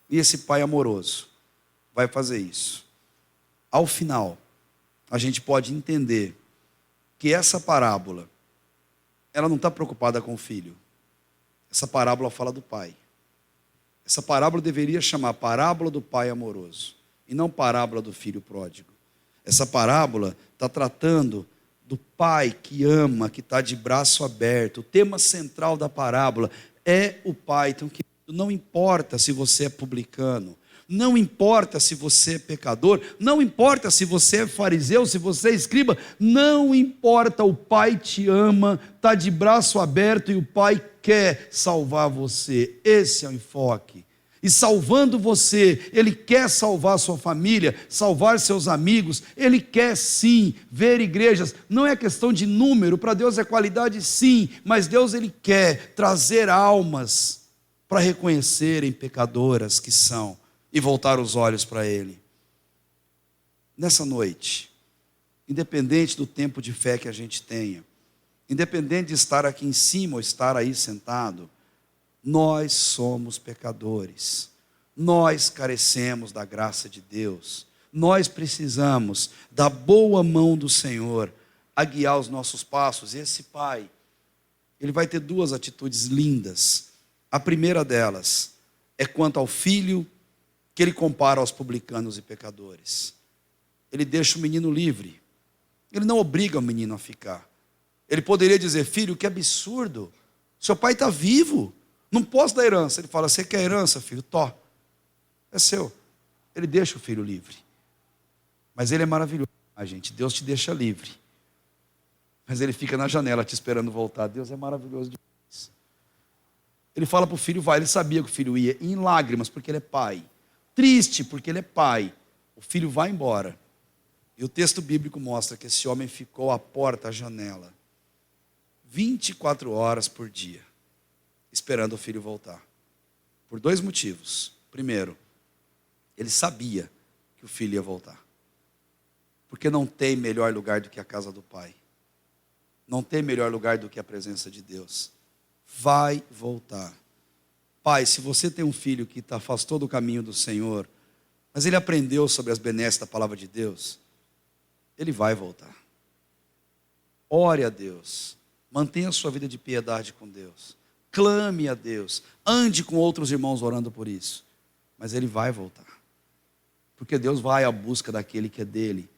E esse pai amoroso vai fazer isso. Ao final, a gente pode entender que essa parábola, ela não está preocupada com o filho. Essa parábola fala do pai. Essa parábola deveria chamar parábola do pai amoroso, e não parábola do filho pródigo. Essa parábola está tratando do pai que ama, que está de braço aberto. O tema central da parábola é o pai. Então, não importa se você é publicano, não importa se você é pecador, não importa se você é fariseu, se você é escriba, não importa, o pai te ama, está de braço aberto e o pai quer salvar você. Esse é o enfoque. E salvando você, Ele quer salvar sua família, salvar seus amigos, Ele quer sim ver igrejas. Não é questão de número, para Deus é qualidade sim, mas Deus Ele quer trazer almas para reconhecerem pecadoras que são e voltar os olhos para Ele. Nessa noite, independente do tempo de fé que a gente tenha, independente de estar aqui em cima ou estar aí sentado, nós somos pecadores, nós carecemos da graça de Deus, nós precisamos da boa mão do Senhor a guiar os nossos passos. E esse pai, ele vai ter duas atitudes lindas. A primeira delas é quanto ao filho, que ele compara aos publicanos e pecadores. Ele deixa o menino livre, ele não obriga o menino a ficar. Ele poderia dizer: filho, que absurdo, seu pai está vivo, não posso dar herança. Ele fala: você quer herança, filho? Tó, é seu. Ele deixa o filho livre. Mas ele é maravilhoso, gente. Deus te deixa livre, mas ele fica na janela te esperando voltar. Deus é maravilhoso demais. Ele fala para o filho: vai. Ele sabia que o filho ia em lágrimas, porque ele é pai, triste, porque ele é pai. O filho vai embora. E o texto bíblico mostra que esse homem ficou à porta, à janela, 24 horas por dia, esperando o filho voltar. Por dois motivos. Primeiro, ele sabia que o filho ia voltar. Porque não tem melhor lugar do que a casa do Pai. Não tem melhor lugar do que a presença de Deus. Vai voltar. Pai, se você tem um filho que afastou do caminho do Senhor, mas ele aprendeu sobre as benesses da palavra de Deus, ele vai voltar. Ore a Deus. Mantenha a sua vida de piedade com Deus. Clame a Deus. Ande com outros irmãos orando por isso. Mas ele vai voltar. Porque Deus vai à busca daquele que é dele.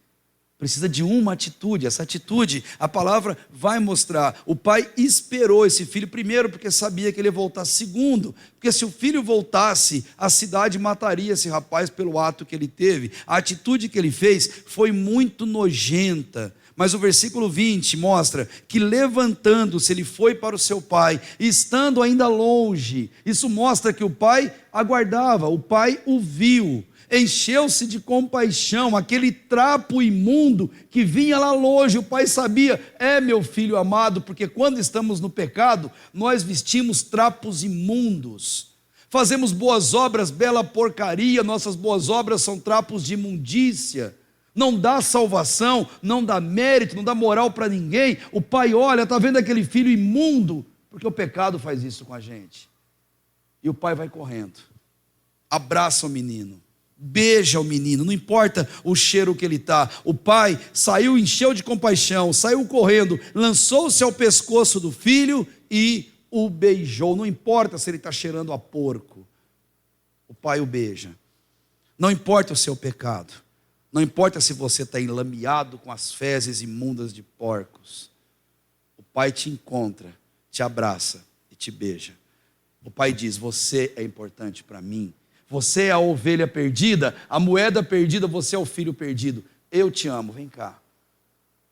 Precisa de uma atitude. Essa atitude, a palavra vai mostrar. O pai esperou esse filho, primeiro, porque sabia que ele ia voltar. Segundo, porque se o filho voltasse, a cidade mataria esse rapaz pelo ato que ele teve. A atitude que ele fez foi muito nojenta. Mas o versículo 20 mostra que, levantando-se, ele foi para o seu pai, e estando ainda longe. Isso mostra que o pai aguardava, o pai o viu. Encheu-se de compaixão, aquele trapo imundo que vinha lá longe. O pai sabia: é meu filho amado, porque quando estamos no pecado, nós vestimos trapos imundos, fazemos boas obras, bela porcaria, nossas boas obras são trapos de imundícia, não dá salvação, não dá mérito, não dá moral para ninguém. O pai olha, está vendo aquele filho imundo, porque o pecado faz isso com a gente. E o pai vai correndo, abraça o menino, beija o menino, não importa o cheiro que ele está. O pai saiu, encheu de compaixão, saiu correndo, lançou-se ao pescoço do filho e o beijou. Não importa se ele está cheirando a porco, o pai o beija. Não importa o seu pecado, não importa se você está enlameado com as fezes imundas de porcos, o pai te encontra, te abraça e te beija. O pai diz: você é importante para mim. Você é a ovelha perdida, a moeda perdida, você é o filho perdido. Eu te amo, vem cá.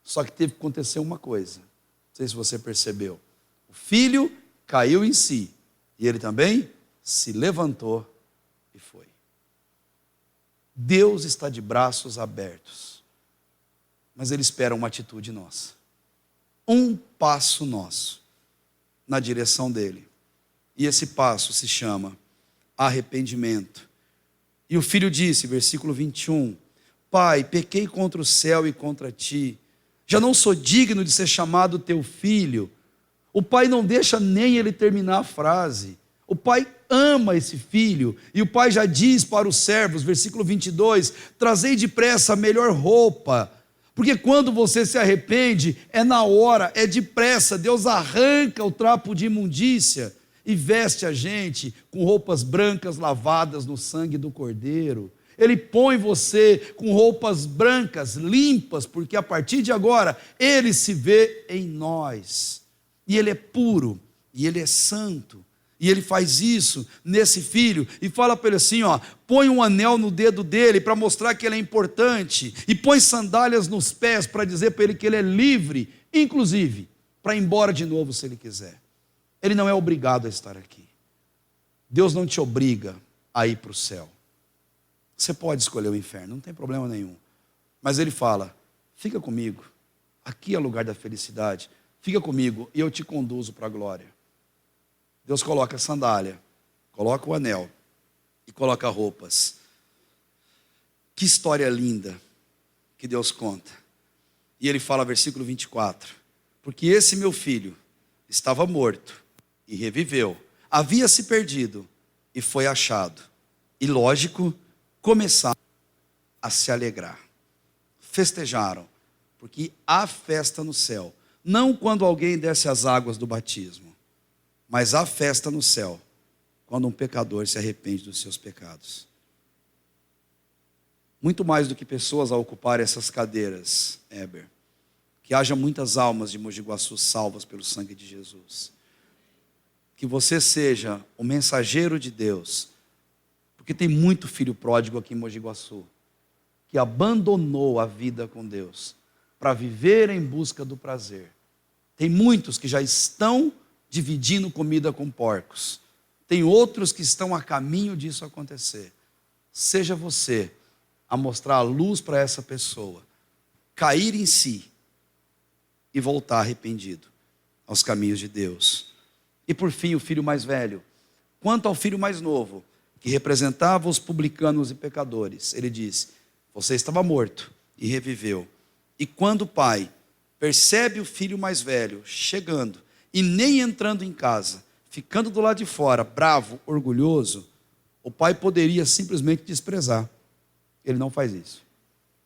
Só que teve que acontecer uma coisa, não sei se você percebeu. O filho caiu em si, e ele também se levantou e foi. Deus está de braços abertos, mas Ele espera uma atitude nossa, um passo nosso na direção dEle. E esse passo se chama arrependimento. E o filho disse, versículo 21, Pai, pequei contra o céu e contra ti, já não sou digno de ser chamado teu filho. O pai não deixa nem ele terminar a frase. O pai ama esse filho, e o pai já diz para os servos, versículo 22, trazei depressa a melhor roupa, porque quando você se arrepende, é na hora, é depressa, Deus arranca o trapo de imundícia, e veste a gente com roupas brancas lavadas no sangue do Cordeiro. Ele põe você com roupas brancas, limpas, porque a partir de agora, Ele se vê em nós. E Ele é puro, e Ele é santo. E Ele faz isso nesse filho, e fala para ele assim, ó, põe um anel no dedo dele, para mostrar que ele é importante, e põe sandálias nos pés, para dizer para ele que ele é livre, inclusive, para ir embora de novo se ele quiser. Ele não é obrigado a estar aqui. Deus não te obriga a ir para o céu. Você pode escolher o inferno, não tem problema nenhum. Mas Ele fala, fica comigo, aqui é o lugar da felicidade, fica comigo e eu te conduzo para a glória. Deus coloca a sandália, coloca o anel e coloca roupas. Que história linda que Deus conta. E Ele fala, versículo 24, porque esse meu filho estava morto e reviveu, havia se perdido e foi achado. E lógico, começaram a se alegrar, festejaram, porque há festa no céu, não quando alguém desce as águas do batismo, mas há festa no céu, quando um pecador se arrepende dos seus pecados. Muito mais do que pessoas a ocupar essas cadeiras, Heber, que haja muitas almas de Mogi Guaçu salvas pelo sangue de Jesus, que você seja o mensageiro de Deus, porque tem muito filho pródigo aqui em Mogi Guaçu, que abandonou a vida com Deus, para viver em busca do prazer. Tem muitos que já estão dividindo comida com porcos, tem outros que estão a caminho disso acontecer. Seja você a mostrar a luz para essa pessoa, cair em si, e voltar arrependido aos caminhos de Deus. E por fim, o filho mais velho. Quanto ao filho mais novo, que representava os publicanos e pecadores, ele diz, você estava morto e reviveu. E quando o pai percebe o filho mais velho chegando, e nem entrando em casa, ficando do lado de fora, bravo, orgulhoso, o pai poderia simplesmente desprezar. Ele não faz isso.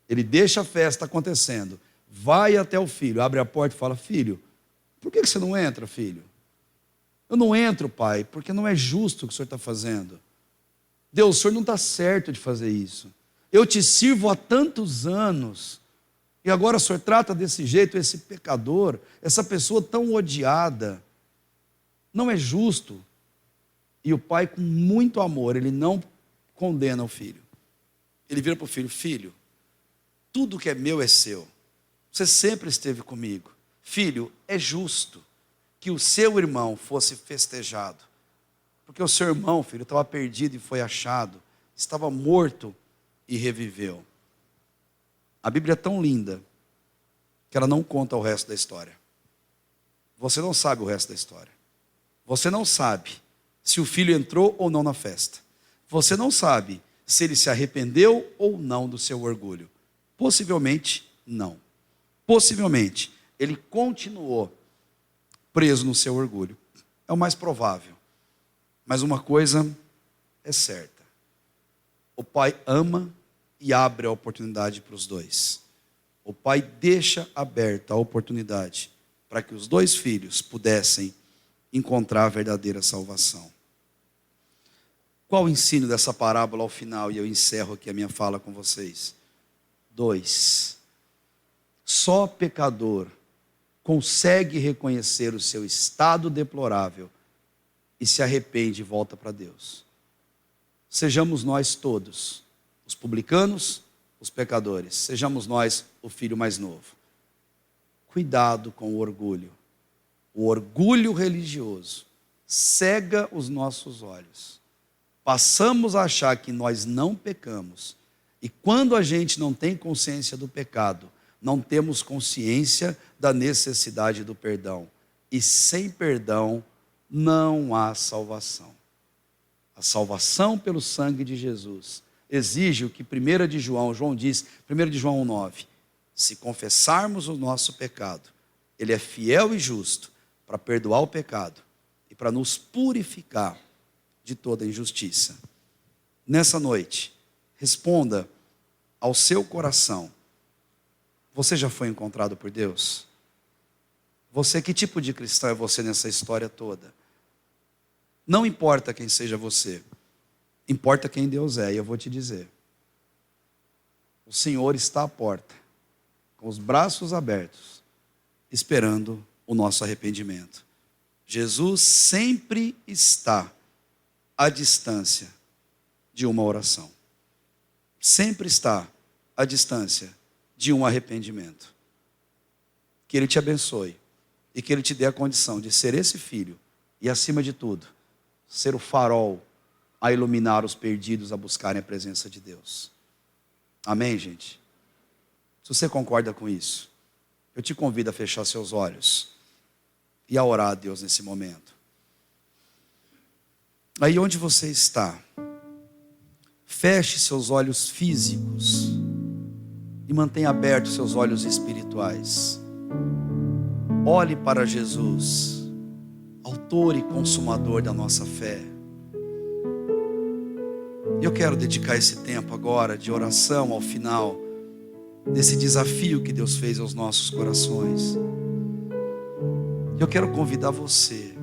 Ele deixa a festa acontecendo, vai até o filho, abre a porta e fala, filho, por que você não entra, filho? Eu não entro, pai, porque não é justo o que o senhor está fazendo. Deus, o senhor não está certo de fazer isso. Eu te sirvo há tantos anos, e agora o senhor trata desse jeito esse pecador, essa pessoa tão odiada. Não é justo. E o pai, com muito amor, ele não condena o filho. Ele vira para o filho, filho, tudo que é meu é seu. Você sempre esteve comigo. Filho, é justo que o seu irmão fosse festejado. Porque o seu irmão, filho, estava perdido e foi achado. Estava morto e reviveu. A Bíblia é tão linda que ela não conta o resto da história. Você não sabe o resto da história. Você não sabe se o filho entrou ou não na festa. Você não sabe se ele se arrependeu ou não do seu orgulho. Possivelmente não. Possivelmente ele continuou preso no seu orgulho. É o mais provável. Mas uma coisa é certa. O pai ama e abre a oportunidade para os dois. O pai deixa aberta a oportunidade para que os dois filhos pudessem encontrar a verdadeira salvação. Qual o ensino dessa parábola ao final? E eu encerro aqui a minha fala com vocês. 2. Só pecador consegue reconhecer o seu estado deplorável e se arrepende e volta para Deus. Sejamos nós todos, os publicanos, os pecadores, sejamos nós o filho mais novo. Cuidado com o orgulho. O orgulho religioso cega os nossos olhos. Passamos a achar que nós não pecamos E quando a gente não tem consciência do pecado, não temos consciência da necessidade do perdão. E sem perdão não há salvação. A salvação pelo sangue de Jesus exige o que 1 de João diz, 1 de João 1,9. Se confessarmos o nosso pecado, Ele é fiel e justo para perdoar o pecado e para nos purificar de toda injustiça. Nessa noite, responda ao seu coração. Você já foi encontrado por Deus? Você, que tipo de cristão é você nessa história toda? Não importa quem seja você, importa quem Deus é, e eu vou te dizer. O Senhor está à porta, com os braços abertos, esperando o nosso arrependimento. Jesus sempre está à distância de uma oração. Sempre está à distância de um arrependimento. Que Ele te abençoe e que Ele te dê a condição de ser esse filho e, acima de tudo, ser o farol a iluminar os perdidos a buscarem a presença de Deus. Amém, gente? Se você concorda com isso, eu te convido a fechar seus olhos e a orar a Deus nesse momento. Aí onde você está, feche seus olhos físicos e mantenha abertos seus olhos espirituais. Olhe para Jesus, autor e consumador da nossa fé. Eu quero dedicar esse tempo agora de oração ao final desse desafio que Deus fez aos nossos corações. Eu quero convidar você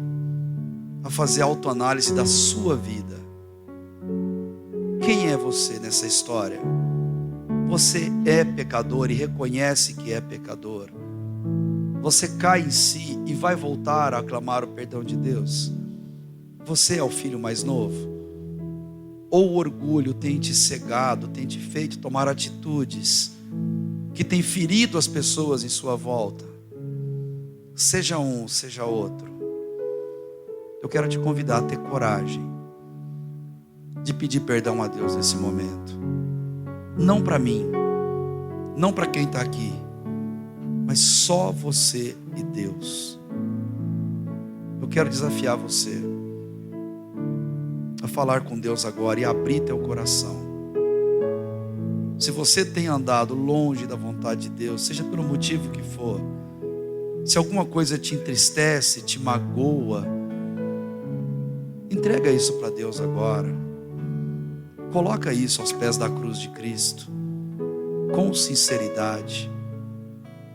a fazer autoanálise da sua vida. Quem é você nessa história? Você é pecador e reconhece que é pecador. Você cai em si e vai voltar a clamar o perdão de Deus. Você é o filho mais novo? Ou o orgulho tem te cegado, tem te feito tomar atitudes que tem ferido as pessoas em sua volta? Seja um, seja outro. Eu quero te convidar a ter coragem de pedir perdão a Deus nesse momento. Não para mim, não para quem está aqui, mas só você e Deus. Eu quero desafiar você a falar com Deus agora e abrir teu coração. Se você tem andado longe da vontade de Deus, seja pelo motivo que for, se alguma coisa te entristece, te magoa, entrega isso para Deus agora. Coloca isso aos pés da cruz de Cristo, com sinceridade,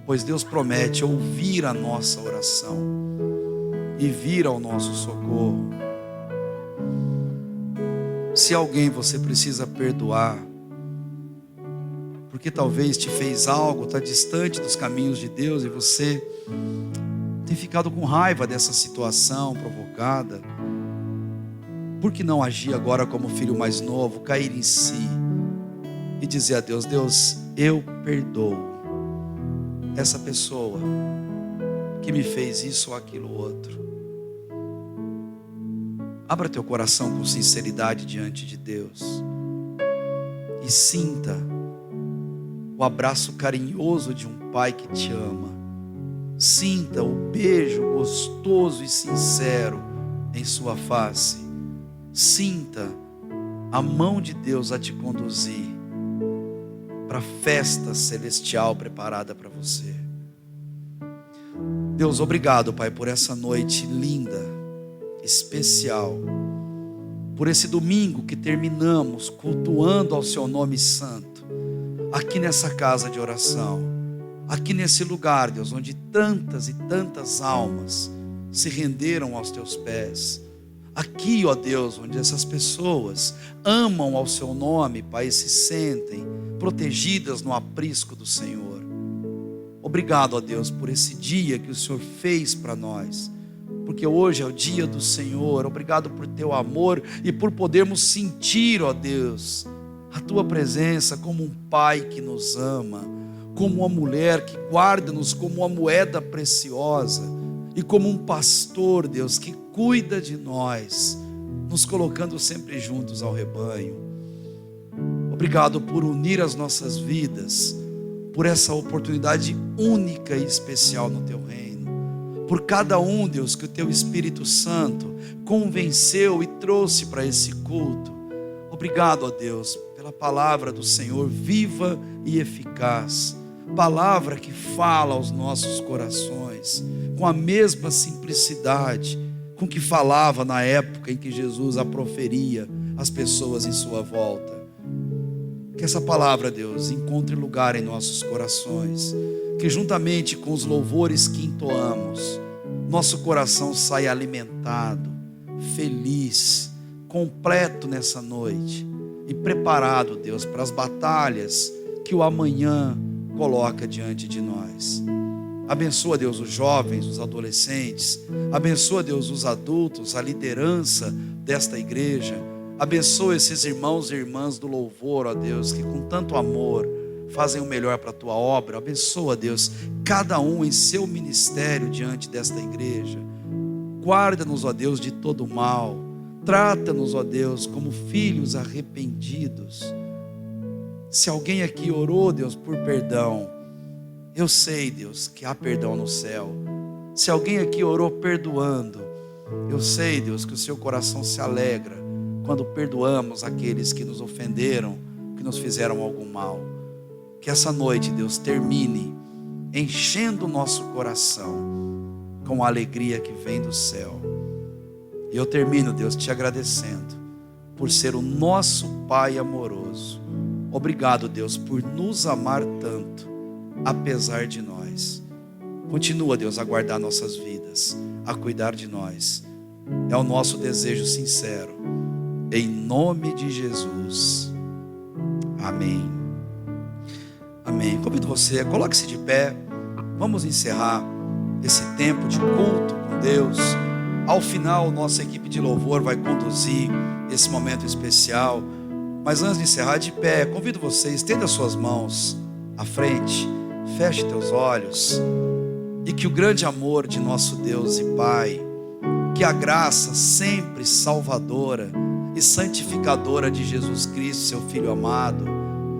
pois Deus promete ouvir a nossa oração e vir ao nosso socorro. Se alguém você precisa perdoar, porque talvez te fez algo, está distante dos caminhos de Deus e você tem ficado com raiva dessa situação provocada, por que não agir agora como filho mais novo, cair em si e dizer a Deus: Deus, eu perdoo essa pessoa que me fez isso ou aquilo outro. Abra teu coração com sinceridade diante de Deus e sinta o abraço carinhoso de um pai que te ama. Sinta o beijo gostoso e sincero em sua face. Sinta a mão de Deus a te conduzir para a festa celestial preparada para você. Deus, obrigado, Pai, por essa noite linda, especial, por esse domingo que terminamos cultuando ao Seu nome santo, aqui nessa casa de oração, aqui nesse lugar, Deus, onde tantas e tantas almas se renderam aos Teus pés. Aqui, ó Deus, onde essas pessoas amam ao Seu nome, Pai, e se sentem protegidas no aprisco do Senhor. Obrigado, ó Deus, por esse dia que o Senhor fez para nós, porque hoje é o dia do Senhor. Obrigado por Teu amor e por podermos sentir, ó Deus, a Tua presença como um Pai que nos ama, como uma mulher que guarda-nos como uma moeda preciosa e como um pastor, Deus, que cuida de nós, nos colocando sempre juntos ao rebanho. Obrigado por unir as nossas vidas, por essa oportunidade única e especial no Teu reino. Por cada um, Deus, que o Teu Espírito Santo convenceu e trouxe para esse culto. Obrigado, ó Deus, pela palavra do Senhor viva e eficaz. Palavra que fala aos nossos corações, com a mesma simplicidade com que falava na época em que Jesus a proferia às pessoas em sua volta. Que essa palavra, Deus, encontre lugar em nossos corações, que juntamente com os louvores que entoamos, nosso coração saia alimentado, feliz, completo nessa noite e preparado, Deus, para as batalhas que o amanhã coloca diante de nós. Abençoa, Deus, os jovens, os adolescentes. Abençoa, Deus, os adultos, a liderança desta igreja. Abençoa esses irmãos e irmãs do louvor, ó Deus, que com tanto amor fazem o melhor para a Tua obra. Abençoa, Deus, cada um em seu ministério diante desta igreja. Guarda-nos, ó Deus, de todo mal. Trata-nos, ó Deus, como filhos arrependidos. Se alguém aqui orou, Deus, por perdão, eu sei, Deus, que há perdão no céu. Se alguém aqui orou perdoando, eu sei, Deus, que o seu coração se alegra quando perdoamos aqueles que nos ofenderam, que nos fizeram algum mal. Que essa noite, Deus, termine enchendo o nosso coração com a alegria que vem do céu. E eu termino, Deus, te agradecendo por ser o nosso Pai amoroso. Obrigado, Deus, por nos amar tanto, apesar de nós. Continua, Deus, a guardar nossas vidas, a cuidar de nós. É o nosso desejo sincero. Em nome de Jesus. Amém. Amém. Convido você, coloque-se de pé. Vamos encerrar esse tempo de culto com Deus. Ao final, nossa equipe de louvor vai conduzir esse momento especial. Mas antes de encerrar, de pé, convido você, estenda suas mãos à frente, feche teus olhos, e que o grande amor de nosso Deus e Pai, que a graça sempre salvadora e santificadora de Jesus Cristo, seu Filho amado,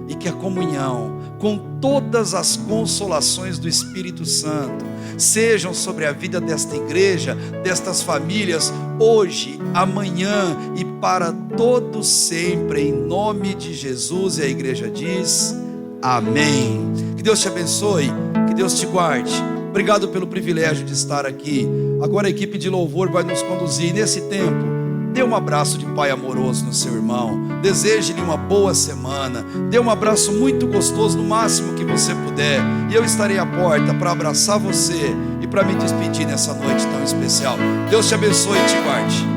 e que a comunhão com todas as consolações do Espírito Santo sejam sobre a vida desta igreja, destas famílias, hoje, amanhã e para todos sempre, em nome de Jesus. E a igreja diz amém. Que Deus te abençoe, que Deus te guarde. Obrigado pelo privilégio de estar aqui. Agora a equipe de louvor vai nos conduzir nesse tempo. Dê um abraço de pai amoroso no seu irmão. Deseje-lhe uma boa semana. Dê um abraço muito gostoso, no máximo que você puder. E eu estarei à porta para abraçar você e para me despedir nessa noite tão especial. Deus te abençoe e te guarde.